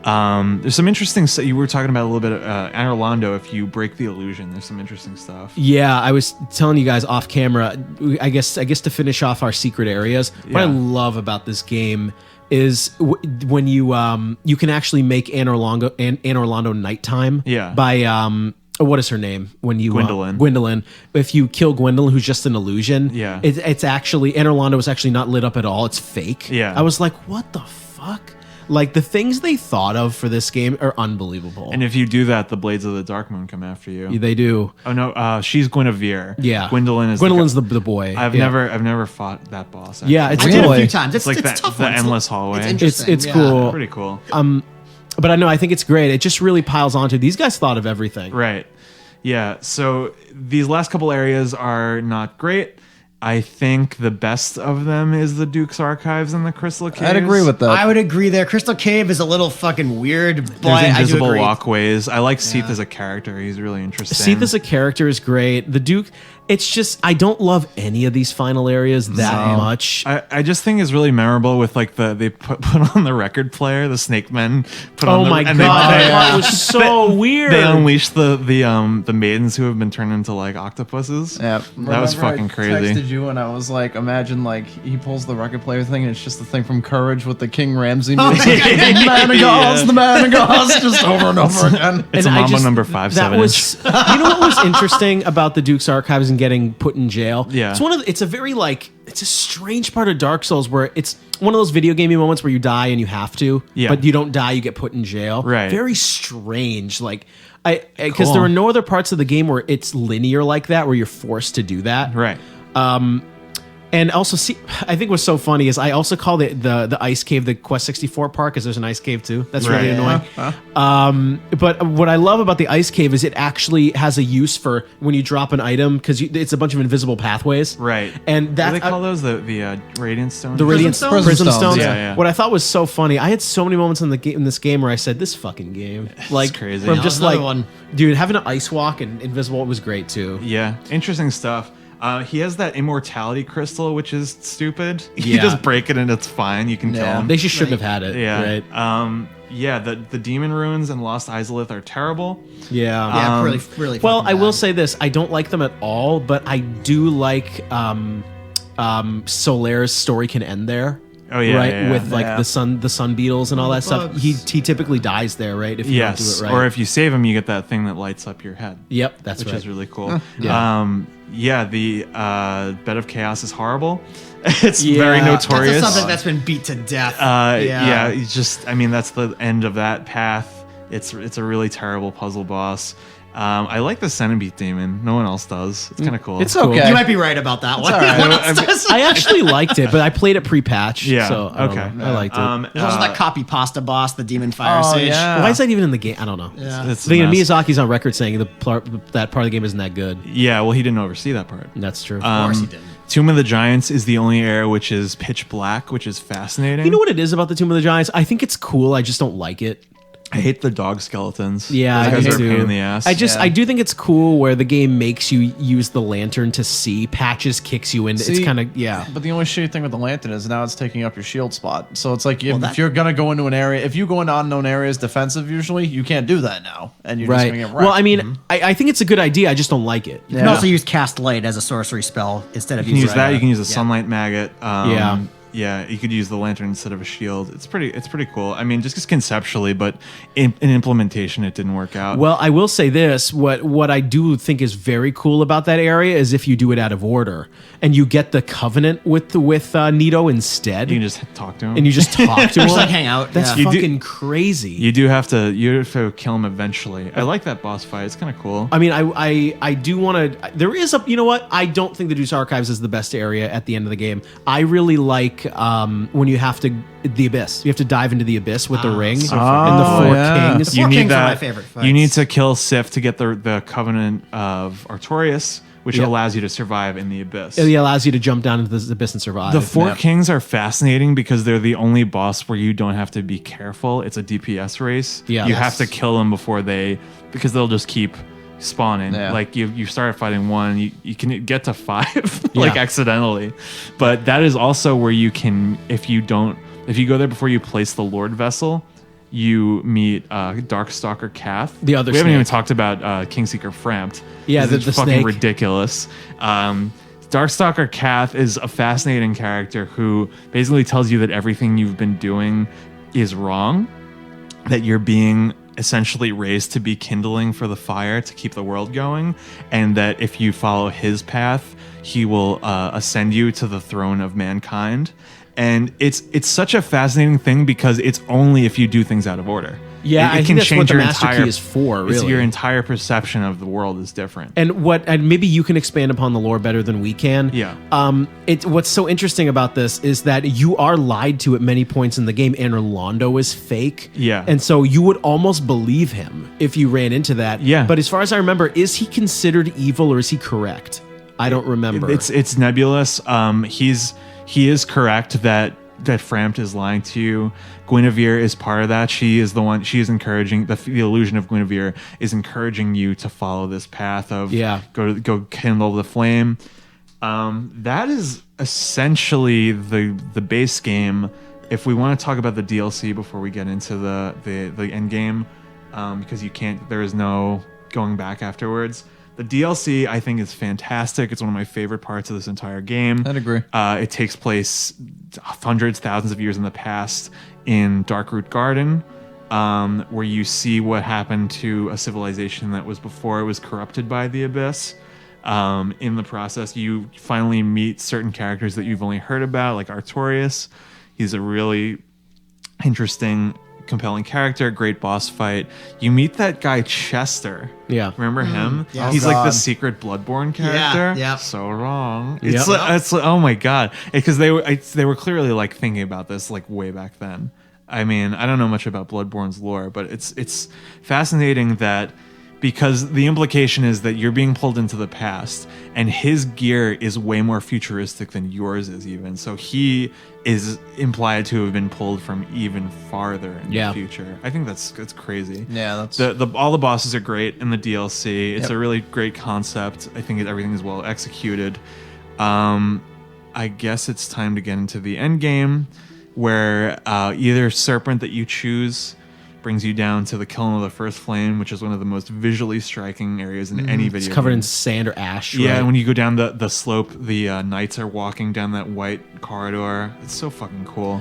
[SPEAKER 1] there's some interesting stuff. You were talking about a little bit of Anor Londo. If you break the illusion, there's some interesting stuff.
[SPEAKER 2] Yeah, I was telling you guys off camera. I guess to finish off our secret areas, what I
[SPEAKER 1] Yeah.
[SPEAKER 2] love about this game is when you can actually make Anor Londo nighttime.
[SPEAKER 1] Yeah.
[SPEAKER 2] By what is her name? When you
[SPEAKER 1] Gwendolyn.
[SPEAKER 2] Gwendolyn. If you kill Gwendolyn, who's just an illusion.
[SPEAKER 1] Yeah.
[SPEAKER 2] It's actually Anor Londo is actually not lit up at all. It's fake.
[SPEAKER 1] Yeah.
[SPEAKER 2] I was like, what the fuck? Like, the things they thought of for this game are unbelievable.
[SPEAKER 1] And if you do that, the Blades of the Dark Moon come after you.
[SPEAKER 2] They do.
[SPEAKER 1] Oh no, she's Guinevere.
[SPEAKER 2] Yeah.
[SPEAKER 1] Gwendolyn's
[SPEAKER 2] the boy.
[SPEAKER 1] I've
[SPEAKER 2] Yeah.
[SPEAKER 1] never fought that boss. Actually.
[SPEAKER 2] Yeah, it's
[SPEAKER 3] I did a
[SPEAKER 2] really-
[SPEAKER 3] few times. It's
[SPEAKER 1] like
[SPEAKER 3] it's tough.
[SPEAKER 1] the
[SPEAKER 3] one.
[SPEAKER 1] endless hallway.
[SPEAKER 3] It's interesting.
[SPEAKER 2] It's
[SPEAKER 3] yeah.
[SPEAKER 2] cool.
[SPEAKER 1] Pretty cool.
[SPEAKER 2] But I know, I think it's great. It just really piles onto. These guys thought of everything.
[SPEAKER 1] Right. Yeah. So these last couple areas are not great. I think the best of them is the Duke's Archives and the Crystal Caves.
[SPEAKER 4] I'd agree with that.
[SPEAKER 3] I would agree there. Crystal Cave is a little fucking weird, but
[SPEAKER 1] There's
[SPEAKER 3] I do
[SPEAKER 1] invisible
[SPEAKER 3] agree.
[SPEAKER 1] walkways. I like Seath as a character. He's really interesting.
[SPEAKER 2] Seath as a character is great. The Duke, it's just, I don't love any of these final areas that much.
[SPEAKER 1] I just think it's really memorable with like they put on the record player, the Snake Men put on
[SPEAKER 2] Oh
[SPEAKER 1] the,
[SPEAKER 2] my
[SPEAKER 1] and
[SPEAKER 2] god,
[SPEAKER 1] they,
[SPEAKER 2] that was so weird.
[SPEAKER 1] they unleashed the maidens who have been turned into like octopuses.
[SPEAKER 4] Yeah,
[SPEAKER 1] that was
[SPEAKER 4] remember
[SPEAKER 1] fucking
[SPEAKER 4] I
[SPEAKER 1] crazy.
[SPEAKER 4] texted you and I was like, imagine like he pulls the record player thing and it's just the thing from Courage with the King Ramsey music. The man of Gauls, the man of Gauls, just over and over again.
[SPEAKER 1] It's
[SPEAKER 2] And
[SPEAKER 1] a
[SPEAKER 2] I
[SPEAKER 1] Mambo
[SPEAKER 2] just-
[SPEAKER 1] number 5
[SPEAKER 2] that
[SPEAKER 1] 7
[SPEAKER 2] was,
[SPEAKER 1] inch.
[SPEAKER 2] you know what was interesting about the Duke's Archives and getting put in jail?
[SPEAKER 1] Yeah.
[SPEAKER 2] It's a very like, it's a strange part of Dark Souls where it's one of those video gamey moments where you die and you have to,
[SPEAKER 1] Yeah.
[SPEAKER 2] but you don't die, you get put in jail.
[SPEAKER 1] Right.
[SPEAKER 2] Very strange. Like, because
[SPEAKER 1] Cool.
[SPEAKER 2] there are no other parts of the game where it's linear like that, where you're forced to do that.
[SPEAKER 1] Right.
[SPEAKER 2] And also, see, I think what's so funny is I also call the ice cave the Quest 64 part because there's an ice cave too. That's really
[SPEAKER 1] Right.
[SPEAKER 2] annoying. But what I love about the ice cave is it actually has a use for when you drop an item because it's a bunch of invisible pathways.
[SPEAKER 1] Right.
[SPEAKER 2] And
[SPEAKER 1] What
[SPEAKER 2] that
[SPEAKER 1] do they call those? The Radiant Stones?
[SPEAKER 2] the radiant
[SPEAKER 3] Stones?
[SPEAKER 2] prism
[SPEAKER 4] Stones,
[SPEAKER 2] stones.
[SPEAKER 1] yeah.
[SPEAKER 2] What I thought was so funny, I had so many moments in this game where I said, "This fucking game," like
[SPEAKER 1] crazy.
[SPEAKER 2] where I'm
[SPEAKER 1] Yeah,
[SPEAKER 2] just
[SPEAKER 3] another
[SPEAKER 2] like,
[SPEAKER 3] one.
[SPEAKER 2] dude, having an ice walk and invisible was great too.
[SPEAKER 1] Yeah, interesting stuff. He has that immortality crystal, which is stupid. You
[SPEAKER 2] Yeah.
[SPEAKER 1] just break it and it's fine. You can kill
[SPEAKER 4] Yeah.
[SPEAKER 1] him.
[SPEAKER 2] They just shouldn't have had it.
[SPEAKER 1] Yeah.
[SPEAKER 2] Right.
[SPEAKER 1] Yeah. The demon ruins and Lost Izalith are terrible.
[SPEAKER 2] Yeah.
[SPEAKER 3] Yeah, really.
[SPEAKER 2] Well,
[SPEAKER 3] fucking
[SPEAKER 2] I will
[SPEAKER 3] bad.
[SPEAKER 2] say this: I don't like them at all, but I do like Solaire's story can end there.
[SPEAKER 1] Oh, yeah,
[SPEAKER 2] right
[SPEAKER 1] yeah,
[SPEAKER 2] with like
[SPEAKER 4] yeah.
[SPEAKER 2] the sun beetles and all that stuff.
[SPEAKER 3] bugs.
[SPEAKER 2] He typically dies there, right? If you don't do
[SPEAKER 1] Yes.
[SPEAKER 2] it right.
[SPEAKER 1] Or if you save him, you get that thing that lights up your head.
[SPEAKER 2] yep, that's
[SPEAKER 1] Which
[SPEAKER 2] right.
[SPEAKER 1] is really cool.
[SPEAKER 2] Yeah.
[SPEAKER 1] The Bed of Chaos is horrible. It's
[SPEAKER 2] Yeah.
[SPEAKER 1] very
[SPEAKER 2] That's
[SPEAKER 3] That's
[SPEAKER 1] notorious.
[SPEAKER 3] something that's been beat to death.
[SPEAKER 1] Yeah, it's just, I mean, that's the end of that path. It's a really terrible puzzle boss. I like the Centipede Demon. No one else does. It's kind of cool.
[SPEAKER 2] It's okay.
[SPEAKER 3] You might be right about that one.
[SPEAKER 4] all right.
[SPEAKER 3] No one else does.
[SPEAKER 2] I actually liked it, but I played it pre-patch.
[SPEAKER 1] Yeah,
[SPEAKER 2] So I don't
[SPEAKER 1] okay.
[SPEAKER 2] know. I liked it.
[SPEAKER 3] There's also that copy pasta boss, the Demon Fire
[SPEAKER 4] Oh,
[SPEAKER 3] Sage.
[SPEAKER 4] yeah.
[SPEAKER 2] Why is that even in the game? I don't know.
[SPEAKER 3] Yeah.
[SPEAKER 1] It's a
[SPEAKER 2] The
[SPEAKER 1] mess.
[SPEAKER 2] Miyazaki's on record saying that part of the game isn't that good.
[SPEAKER 1] Yeah, well, he didn't oversee that part.
[SPEAKER 2] And that's true.
[SPEAKER 3] Of course he didn't.
[SPEAKER 1] Tomb of the Giants is the only area which is pitch black, which is fascinating.
[SPEAKER 2] You know what it is about the Tomb of the Giants? I think it's cool. I just don't like it.
[SPEAKER 1] I hate the dog skeletons.
[SPEAKER 2] Yeah,
[SPEAKER 1] Those
[SPEAKER 2] I
[SPEAKER 1] guys
[SPEAKER 2] do
[SPEAKER 1] are a
[SPEAKER 2] too.
[SPEAKER 1] pain in the ass.
[SPEAKER 2] I do think it's cool where the game makes you use the lantern to see. Patches kicks you into. It's
[SPEAKER 4] See,
[SPEAKER 2] kind of yeah.
[SPEAKER 4] But the only shitty thing with the lantern is now it's taking up your shield spot. So it's like if
[SPEAKER 3] that-
[SPEAKER 4] you're gonna go into an area, if you go into unknown areas defensive, usually you can't do that now, and you're just
[SPEAKER 2] Right.
[SPEAKER 4] gonna get wrecked.
[SPEAKER 2] Well, I mean, I think it's a good idea. I just don't like it.
[SPEAKER 3] You can also use Cast Light as a sorcery spell instead of
[SPEAKER 1] You can use
[SPEAKER 3] using
[SPEAKER 1] that. You can use a
[SPEAKER 3] yeah.
[SPEAKER 1] sunlight maggot.
[SPEAKER 2] Yeah.
[SPEAKER 1] Yeah, you could use the lantern instead of a shield. It's pretty cool. I mean, just conceptually, but in implementation, it didn't work out.
[SPEAKER 2] Well, I will say this: what I do think is very cool about that area is if you do it out of order and you get the Covenant with Nito instead,
[SPEAKER 1] you can just talk to him,
[SPEAKER 2] and you just talk to him,
[SPEAKER 3] like hang out,
[SPEAKER 2] That's
[SPEAKER 3] yeah.
[SPEAKER 2] fucking crazy.
[SPEAKER 1] You have to kill him eventually. I like that boss fight. It's kind of cool.
[SPEAKER 2] I mean, I do want to. There is a. You know what? I don't think the Deuce Archives is the best area at the end of the game. I really like when you have to the abyss. You have to dive into the abyss with the ring
[SPEAKER 3] so
[SPEAKER 2] and the four
[SPEAKER 4] yeah.
[SPEAKER 2] kings.
[SPEAKER 3] The Four Kings are my favorite fights.
[SPEAKER 1] You need to kill Sif to get the Covenant of Artorias, which
[SPEAKER 2] Yep.
[SPEAKER 1] allows you to survive in the abyss.
[SPEAKER 2] It allows you to jump down into the abyss and survive.
[SPEAKER 1] The Four
[SPEAKER 4] Yeah.
[SPEAKER 1] Kings are fascinating because they're the only boss where you don't have to be careful. It's a DPS race.
[SPEAKER 2] Yeah.
[SPEAKER 1] You
[SPEAKER 2] Yes.
[SPEAKER 1] have to kill them because they'll just keep spawning.
[SPEAKER 4] Yeah.
[SPEAKER 1] Like you start fighting one, you can get to 5 like
[SPEAKER 2] Yeah.
[SPEAKER 1] accidentally. But that is also where you can, if you go there before you place the Lord Vessel, you meet Darkstalker Cath.
[SPEAKER 2] The other
[SPEAKER 1] we haven't
[SPEAKER 2] snake.
[SPEAKER 1] even talked about Kingseeker Frampt.
[SPEAKER 2] Yeah,
[SPEAKER 1] This is
[SPEAKER 2] the
[SPEAKER 1] fucking
[SPEAKER 2] snake.
[SPEAKER 1] ridiculous. Darkstalker Cath is a fascinating character who basically tells you that everything you've been doing is wrong, that you're being essentially raised to be kindling for the fire to keep the world going, and that if you follow his path, he will ascend you to the throne of mankind. And it's such a fascinating thing because it's only if you do things out of order.
[SPEAKER 2] Yeah, I think that's what the
[SPEAKER 1] your
[SPEAKER 2] Master Key is for,
[SPEAKER 1] it's
[SPEAKER 2] really.
[SPEAKER 1] your entire perception of the world is different.
[SPEAKER 2] And maybe you can expand upon the lore better than we can.
[SPEAKER 1] Yeah.
[SPEAKER 2] What's so interesting about this is that you are lied to at many points in the game. Anor Londo is fake.
[SPEAKER 1] Yeah.
[SPEAKER 2] And so you would almost believe him if you ran into that.
[SPEAKER 1] Yeah.
[SPEAKER 2] But as far as I remember, is he considered evil or is he correct? I don't remember.
[SPEAKER 1] It's nebulous. He is correct that Frampt is lying to you. Guinevere is part of that. She is the one. She is encouraging the illusion of Guinevere is encouraging you to follow this path of go kindle the flame. That is essentially the base game. If we want to talk about the DLC before we get into the end game, because there is no going back afterwards. The DLC, I think, is fantastic. It's one of my favorite parts of this entire game.
[SPEAKER 4] I'd agree.
[SPEAKER 1] It takes place hundreds, thousands of years in the past in Darkroot Garden, where you see what happened to a civilization that was before it was corrupted by the Abyss. In the process, you finally meet certain characters that you've only heard about, like Artorias. He's a really interesting, compelling character, great boss fight. You meet that guy Chester.
[SPEAKER 2] Yeah.
[SPEAKER 1] Remember him?
[SPEAKER 3] yeah.
[SPEAKER 1] He's
[SPEAKER 4] Oh,
[SPEAKER 1] like the
[SPEAKER 4] God.
[SPEAKER 1] secret Bloodborne character.
[SPEAKER 3] yeah.
[SPEAKER 1] So wrong.
[SPEAKER 2] Yep.
[SPEAKER 1] It's oh my god. Because they were clearly like thinking about this like way back then. I mean, I don't know much about Bloodborne's lore, but it's fascinating that because the implication is that you're being pulled into the past and his gear is way more futuristic than yours is even. So he is implied to have been pulled from even farther in the future. I think that's crazy.
[SPEAKER 4] Yeah, that's
[SPEAKER 1] All the bosses are great in the DLC. It's
[SPEAKER 4] Yep.
[SPEAKER 1] a really great concept. I think everything is well executed. I guess it's time to get into the end game, where either Serpent that you choose brings you down to the Kiln of the First Flame, which is one of the most visually striking areas in any video
[SPEAKER 2] It's covered in
[SPEAKER 1] game.
[SPEAKER 2] sand or ash.
[SPEAKER 1] Yeah,
[SPEAKER 2] right?
[SPEAKER 1] and when you go down the slope, the knights are walking down that white corridor. It's so fucking cool.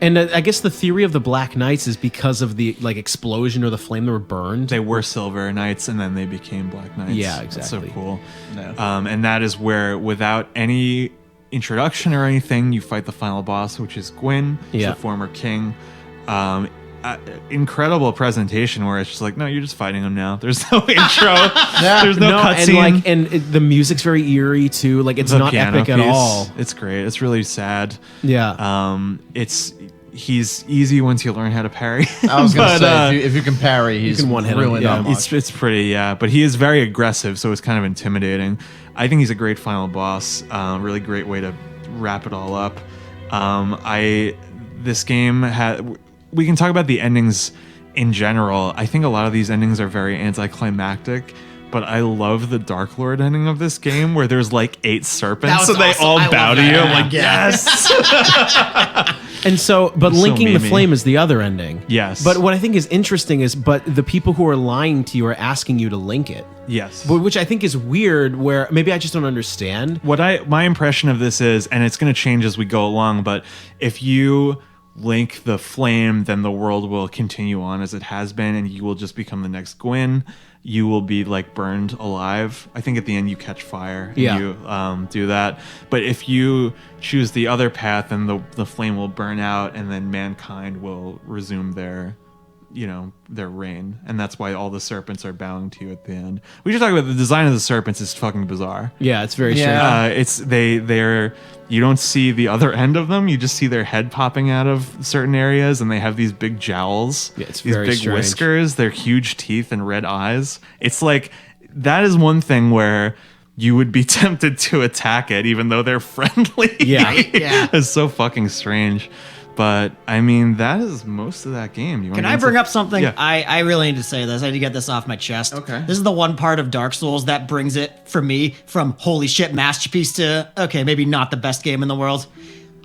[SPEAKER 2] And I guess the theory of the Black Knights is because of the explosion or the flame that were burned.
[SPEAKER 1] They were silver knights, and then they became black knights.
[SPEAKER 2] Yeah,
[SPEAKER 1] That's
[SPEAKER 2] exactly.
[SPEAKER 1] so cool.
[SPEAKER 4] Yeah.
[SPEAKER 1] And that is where, without any introduction or anything, you fight the final boss, which is Gwyn,
[SPEAKER 2] Yeah.
[SPEAKER 1] the former king. Incredible presentation where it's just like, no, you're just fighting him now. There's no intro. There's no cutscene.
[SPEAKER 2] The music's very eerie too. Like it's
[SPEAKER 1] The
[SPEAKER 2] not
[SPEAKER 1] piano
[SPEAKER 2] epic at
[SPEAKER 1] piece,
[SPEAKER 2] all.
[SPEAKER 1] It's great. It's really sad.
[SPEAKER 2] Yeah.
[SPEAKER 1] He's easy once you learn how to parry.
[SPEAKER 4] I was gonna
[SPEAKER 1] But,
[SPEAKER 4] say if you can parry, he's
[SPEAKER 2] can one-hit him,
[SPEAKER 4] really
[SPEAKER 2] yeah.
[SPEAKER 4] not much.
[SPEAKER 1] It's pretty, yeah. But he is very aggressive, so it's kind of intimidating. I think he's a great final boss. Really great way to wrap it all up. This game had. We can talk about the endings in general. I think a lot of these endings are very anticlimactic. But I love the Dark Lord ending of this game where there's like 8 serpents
[SPEAKER 3] That was
[SPEAKER 1] and they
[SPEAKER 3] awesome.
[SPEAKER 1] all
[SPEAKER 3] I
[SPEAKER 1] bow
[SPEAKER 3] love
[SPEAKER 1] to
[SPEAKER 3] that.
[SPEAKER 1] you. I'm
[SPEAKER 3] Yeah.
[SPEAKER 1] like, yes.
[SPEAKER 2] And so, but
[SPEAKER 1] So
[SPEAKER 2] linking the
[SPEAKER 1] memey.
[SPEAKER 2] flame is the other ending.
[SPEAKER 1] Yes.
[SPEAKER 2] But what I think is interesting is, but the people who are lying to you are asking you to link it,
[SPEAKER 1] Yes.
[SPEAKER 2] which I think is weird. Where maybe I just don't understand.
[SPEAKER 1] My impression of this is, and it's going to change as we go along, but if you link the flame, then the world will continue on as it has been, and you will just become the next Gwyn. You will be like burned alive. I think at the end you catch fire and
[SPEAKER 2] Yeah.
[SPEAKER 1] you do that. But if you choose the other path, then the flame will burn out, and then mankind will resume their reign. And that's why all the serpents are bowing to you at the end. We should talk about the design of the serpents is fucking bizarre.
[SPEAKER 2] Yeah, it's very
[SPEAKER 4] Yeah.
[SPEAKER 2] strange.
[SPEAKER 1] They're you don't see the other end of them. You just see their head popping out of certain areas, and they have these big jowls.
[SPEAKER 2] Yeah, it's
[SPEAKER 1] these
[SPEAKER 2] very
[SPEAKER 1] big
[SPEAKER 2] strange.
[SPEAKER 1] whiskers. Their huge teeth and red eyes. It's like that is one thing where you would be tempted to attack it, even though they're friendly.
[SPEAKER 2] Yeah.
[SPEAKER 3] Yeah.
[SPEAKER 1] It's so fucking strange. But I mean, that is most of that game. You
[SPEAKER 3] Can I bring up something?
[SPEAKER 1] Yeah.
[SPEAKER 3] I really need to say this. I need to get this off my chest.
[SPEAKER 4] Okay.
[SPEAKER 3] This is the one part of Dark Souls that brings it for me from holy shit masterpiece to okay, maybe not the best game in the world.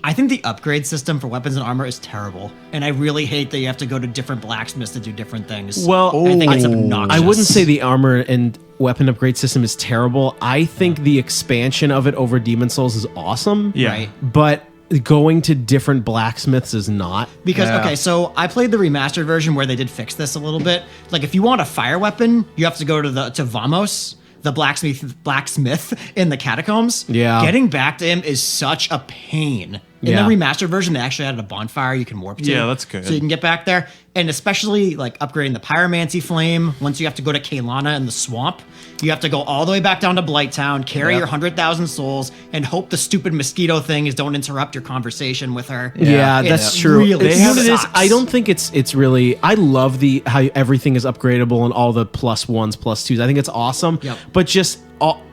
[SPEAKER 3] I think the upgrade system for weapons and armor is terrible, and I really hate that you have to go to different blacksmiths to do different things.
[SPEAKER 2] Well,
[SPEAKER 3] I think it's obnoxious.
[SPEAKER 2] I wouldn't say the armor and weapon upgrade system is terrible. I think the expansion of it over Demon Souls is awesome.
[SPEAKER 1] Yeah.
[SPEAKER 3] Right.
[SPEAKER 2] But going to different blacksmiths is not.
[SPEAKER 3] Because
[SPEAKER 4] Yeah.
[SPEAKER 3] okay, so I played the remastered version where they did fix this a little bit. Like if you want a fire weapon, you have to go to Vamos, the blacksmith in the catacombs.
[SPEAKER 2] Yeah.
[SPEAKER 3] Getting back to him is such a pain. In
[SPEAKER 2] Yeah.
[SPEAKER 3] the remastered version, they actually added a bonfire you can warp to.
[SPEAKER 1] Yeah, that's good.
[SPEAKER 3] So you can get back there. And especially like upgrading the pyromancy flame, once you have to go to Kaylana in the swamp, you have to go all the way back down to Blighttown, carry
[SPEAKER 4] Yep.
[SPEAKER 3] your 100,000 souls, and hope the stupid mosquito thing is don't interrupt your conversation with her.
[SPEAKER 2] Yeah,
[SPEAKER 3] It
[SPEAKER 2] that's true.
[SPEAKER 3] really
[SPEAKER 2] You know what it is?
[SPEAKER 3] sucks.
[SPEAKER 2] I don't think it's really. I love how everything is upgradable and all the +1s, +2s. I think it's awesome.
[SPEAKER 3] Yep.
[SPEAKER 2] But just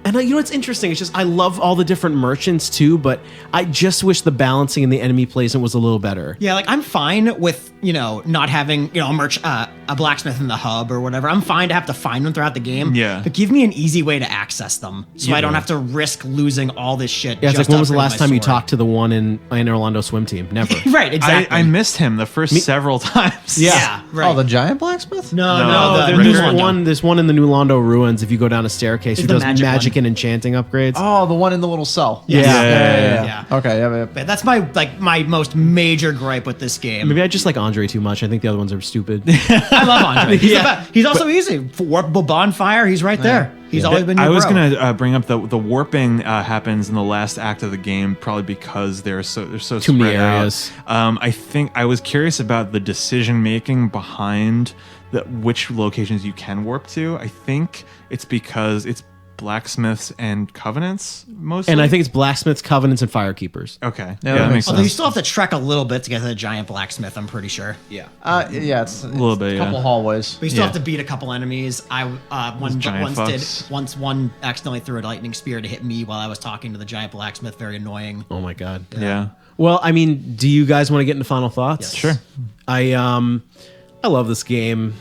[SPEAKER 2] and you know what's interesting? It's just I love all the different merchants too. But I just wish the balancing in the enemy placement was a little better.
[SPEAKER 3] Yeah, like I'm fine with not having a blacksmith in the hub or whatever. I'm fine to have to find them throughout the game.
[SPEAKER 1] Yeah.
[SPEAKER 3] but give me an easy way to access them so I don't have to risk losing all this shit.
[SPEAKER 2] Yeah, it's like
[SPEAKER 3] just to
[SPEAKER 2] when was the
[SPEAKER 3] upgrade
[SPEAKER 2] last
[SPEAKER 3] my
[SPEAKER 2] time you
[SPEAKER 3] sword.
[SPEAKER 2] talked to the one in Anor Londo swim team? Never.
[SPEAKER 3] Right, exactly.
[SPEAKER 1] I missed him the first several times.
[SPEAKER 3] Yeah, right.
[SPEAKER 4] Oh, the giant blacksmith?
[SPEAKER 3] no,
[SPEAKER 1] the
[SPEAKER 3] the new
[SPEAKER 2] There's
[SPEAKER 3] one.
[SPEAKER 2] there's one in the New Londo ruins. If you go down a staircase,
[SPEAKER 3] Is
[SPEAKER 2] who
[SPEAKER 3] the
[SPEAKER 2] does
[SPEAKER 3] magic
[SPEAKER 2] magic
[SPEAKER 3] one.
[SPEAKER 2] and enchanting upgrades.
[SPEAKER 4] Oh, the one in the little cell.
[SPEAKER 3] Yes.
[SPEAKER 2] Yeah.
[SPEAKER 3] Yeah.
[SPEAKER 4] Okay, yeah.
[SPEAKER 3] But that's my most major gripe with this game.
[SPEAKER 2] Maybe I just like Andre too much. I think the other ones are stupid.
[SPEAKER 3] I love Andre. He's,
[SPEAKER 2] Yeah.
[SPEAKER 3] the best. He's also easy. Warpable bonfire. He's right there. He's always been. Your
[SPEAKER 1] I was
[SPEAKER 3] bro.
[SPEAKER 1] gonna bring up the warping happens in the last act of the game, probably because they're so
[SPEAKER 2] Too many
[SPEAKER 1] spread out.
[SPEAKER 2] areas.
[SPEAKER 1] I think I was curious about the decision making behind which locations you can warp to. I think it's because it's blacksmiths and covenants mostly.
[SPEAKER 2] And I think it's blacksmiths, covenants, and firekeepers.
[SPEAKER 1] okay,
[SPEAKER 4] that
[SPEAKER 1] that
[SPEAKER 4] makes
[SPEAKER 1] makes
[SPEAKER 3] Although you
[SPEAKER 1] sense.
[SPEAKER 3] still have to trek a little bit to get to the giant blacksmith. I'm pretty sure.
[SPEAKER 2] Yeah.
[SPEAKER 4] Yeah, it's a
[SPEAKER 1] little bit,
[SPEAKER 4] a couple
[SPEAKER 1] yeah.
[SPEAKER 4] hallways.
[SPEAKER 3] We still
[SPEAKER 1] Yeah.
[SPEAKER 3] have to beat a couple enemies.
[SPEAKER 1] giant fucks.
[SPEAKER 3] Once one accidentally threw a lightning spear to hit me while I was talking to the giant blacksmith. Very annoying.
[SPEAKER 2] Oh my god.
[SPEAKER 1] Yeah.
[SPEAKER 2] Well, I mean, do you guys want to get into final thoughts?
[SPEAKER 3] Yes.
[SPEAKER 1] Sure.
[SPEAKER 2] I love this game.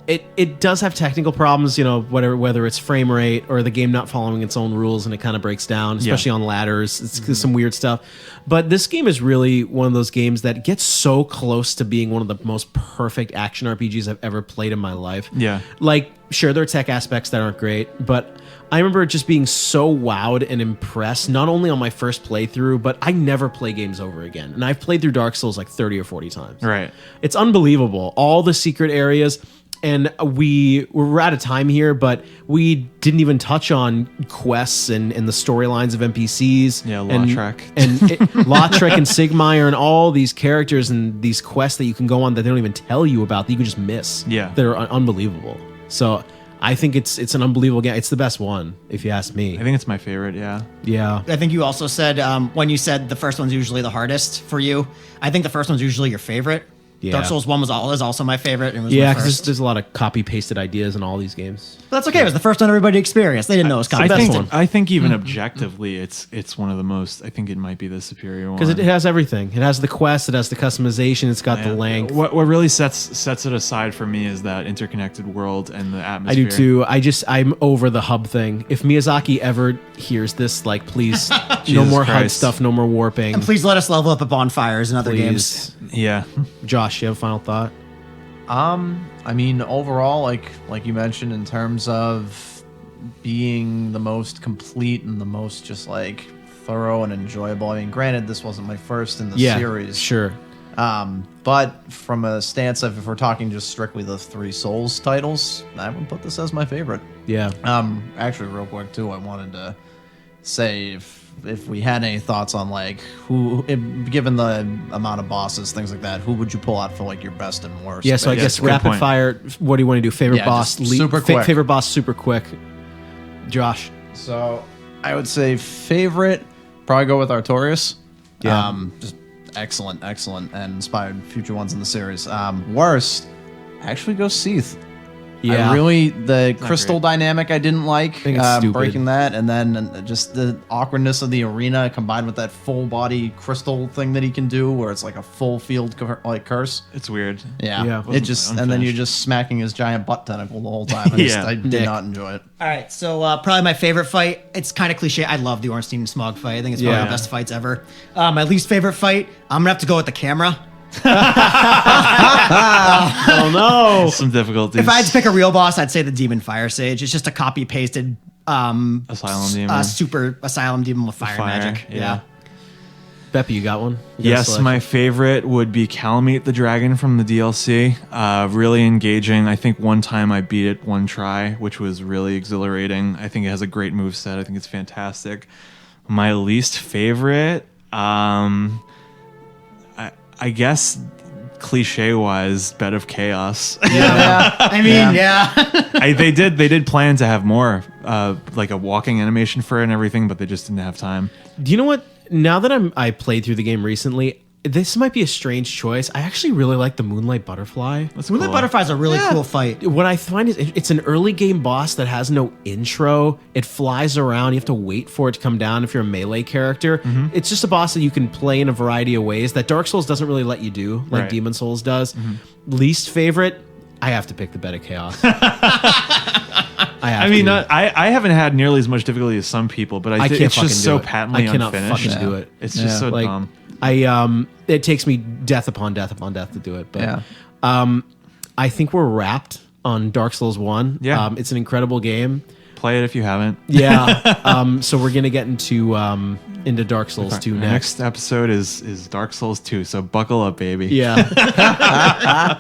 [SPEAKER 2] It does have technical problems, whether it's frame rate or the game not following its own rules and it kind of breaks down, especially on ladders. It's some weird stuff. But this game is really one of those games that gets so close to being one of the most perfect action RPGs I've ever played in my life.
[SPEAKER 1] Yeah.
[SPEAKER 2] Like, sure, there are tech aspects that aren't great, but I remember just being so wowed and impressed, not only on my first playthrough, but I never play games over again. And I've played through Dark Souls like 30 or 40 times.
[SPEAKER 1] Right.
[SPEAKER 2] It's unbelievable. All the secret areas. And we're out of time here, but we didn't even touch on quests and the storylines of NPCs.
[SPEAKER 1] Yeah,
[SPEAKER 2] and
[SPEAKER 1] Lautrec.
[SPEAKER 2] and Lautrec and Sigmire and all these characters and these quests that you can go on that they don't even tell you about that you can just miss.
[SPEAKER 1] Yeah.
[SPEAKER 2] They're unbelievable. So I think it's an unbelievable game. It's the best one, if you ask me.
[SPEAKER 1] I think it's my favorite. Yeah.
[SPEAKER 2] Yeah.
[SPEAKER 3] I think you also said when you said the first one's usually the hardest for you. I think the first one's usually your favorite.
[SPEAKER 2] Yeah.
[SPEAKER 3] Dark Souls 1 is also my favorite. And was
[SPEAKER 2] Yeah,
[SPEAKER 3] my
[SPEAKER 2] because
[SPEAKER 3] first.
[SPEAKER 2] there's a lot of copy-pasted ideas in all these games.
[SPEAKER 3] But that's okay. It was the first one everybody experienced. They didn't know it was
[SPEAKER 1] I
[SPEAKER 3] copy
[SPEAKER 1] think,
[SPEAKER 3] pasted.
[SPEAKER 1] I think even objectively, it's one of the most. I think it might be the superior one
[SPEAKER 2] Because it has everything. It has the quest, it has the customization, it's got the length.
[SPEAKER 1] What really sets it aside for me is that interconnected world and the
[SPEAKER 2] I
[SPEAKER 1] atmosphere.
[SPEAKER 2] do too. I'm over the hub thing. If Miyazaki ever hears this, like, please, no
[SPEAKER 1] Jesus
[SPEAKER 2] more HUD
[SPEAKER 1] Christ.
[SPEAKER 2] stuff, no more warping.
[SPEAKER 3] And please let us level up at Bonfires and other games.
[SPEAKER 2] Please.
[SPEAKER 1] Yeah,
[SPEAKER 2] Josh, you have a final thought?
[SPEAKER 4] I mean, overall, like you mentioned, in terms of being the most complete and the most just like thorough and enjoyable. I mean, granted, this wasn't my first in the series.
[SPEAKER 2] Sure.
[SPEAKER 4] But from a stance of if we're talking just strictly the 3 Souls titles, I would put this as my favorite.
[SPEAKER 2] Yeah.
[SPEAKER 4] Actually, real quick too, I wanted to say if we had any thoughts on like given the amount of bosses, things like that, who would you pull out for like your best and worst?
[SPEAKER 2] Yeah, so I guess
[SPEAKER 1] good
[SPEAKER 2] rapid
[SPEAKER 1] point.
[SPEAKER 2] fire. What do you want to do? Favorite
[SPEAKER 4] Yeah,
[SPEAKER 2] boss,
[SPEAKER 4] just super quick.
[SPEAKER 2] favorite boss, super quick. Josh.
[SPEAKER 4] So I would say favorite, probably go with Artorias.
[SPEAKER 2] Yeah.
[SPEAKER 4] Just excellent, and inspired future ones in the series. Worst, actually go Seath.
[SPEAKER 2] Yeah.
[SPEAKER 4] I really, the crystal
[SPEAKER 1] great.
[SPEAKER 4] dynamic I didn't like,
[SPEAKER 2] think it's stupid.
[SPEAKER 4] breaking that, and then just the awkwardness of the arena combined with that full body crystal thing that he can do, where it's like a full field like curse.
[SPEAKER 1] it's weird.
[SPEAKER 4] Yeah,
[SPEAKER 2] Yeah.
[SPEAKER 4] it just, and then you're
[SPEAKER 1] Unfinished.
[SPEAKER 4] just smacking his giant butt tentacle the whole time. I did
[SPEAKER 2] Nick.
[SPEAKER 4] not enjoy it.
[SPEAKER 3] All right, so probably my favorite fight. It's kind of cliche. I love the Ornstein and Smog fight. I think it's one of
[SPEAKER 2] Yeah.
[SPEAKER 3] the best fights ever. My least favorite fight, I'm gonna have to go with the camera.
[SPEAKER 2] Oh no.
[SPEAKER 1] Some difficulties.
[SPEAKER 3] If I had to pick a real boss, I'd say the Demon Fire Sage. It's just a copy pasted
[SPEAKER 1] Asylum Demon.
[SPEAKER 3] super Asylum Demon with fire, magic.
[SPEAKER 1] yeah.
[SPEAKER 2] Beppy, you got one? You got a
[SPEAKER 1] Yes,
[SPEAKER 2] selection?
[SPEAKER 1] my favorite would be Calamite the Dragon from the DLC. Really engaging. I think one time I beat it one try, which was really exhilarating. I think it has a great moveset. I think it's fantastic. My least favorite, I guess cliche-wise, Bed of Chaos.
[SPEAKER 3] I mean, yeah.
[SPEAKER 1] They did plan to have more, like a walking animation for it and everything, but they just didn't have time.
[SPEAKER 2] Do you know what? Now that I played through the game recently, this might be a strange choice. I actually really like the Moonlight Butterfly.
[SPEAKER 1] That's
[SPEAKER 3] Moonlight
[SPEAKER 1] cool.
[SPEAKER 3] Butterfly is a really cool fight.
[SPEAKER 2] What I find is it's an early game boss that has no intro. It flies around. You have to wait for it to come down if you're a melee character.
[SPEAKER 1] Mm-hmm.
[SPEAKER 2] It's just a boss that you can play in a variety of ways that Dark Souls doesn't really let you do, like
[SPEAKER 1] Right.
[SPEAKER 2] Demon Souls does.
[SPEAKER 1] Mm-hmm.
[SPEAKER 2] Least favorite, I have to pick the Bed of Chaos.
[SPEAKER 1] I mean, I haven't had nearly as much difficulty as some people, but
[SPEAKER 2] I
[SPEAKER 1] think
[SPEAKER 2] can't
[SPEAKER 1] it's just
[SPEAKER 2] fucking
[SPEAKER 1] so
[SPEAKER 2] do it.
[SPEAKER 1] patently
[SPEAKER 2] I cannot
[SPEAKER 1] unfinished.
[SPEAKER 2] fucking do it.
[SPEAKER 1] It's just so
[SPEAKER 2] like
[SPEAKER 1] dumb.
[SPEAKER 2] it takes me death upon death upon death to do it. But
[SPEAKER 4] Yeah.
[SPEAKER 2] I think we're wrapped on Dark Souls 1.
[SPEAKER 1] Yeah.
[SPEAKER 2] It's an incredible game.
[SPEAKER 1] Play it if you haven't.
[SPEAKER 2] Yeah. So we're gonna get into Dark Souls 2
[SPEAKER 1] Our
[SPEAKER 2] next.
[SPEAKER 1] next episode is Dark Souls 2, so buckle up, baby.
[SPEAKER 2] Yeah.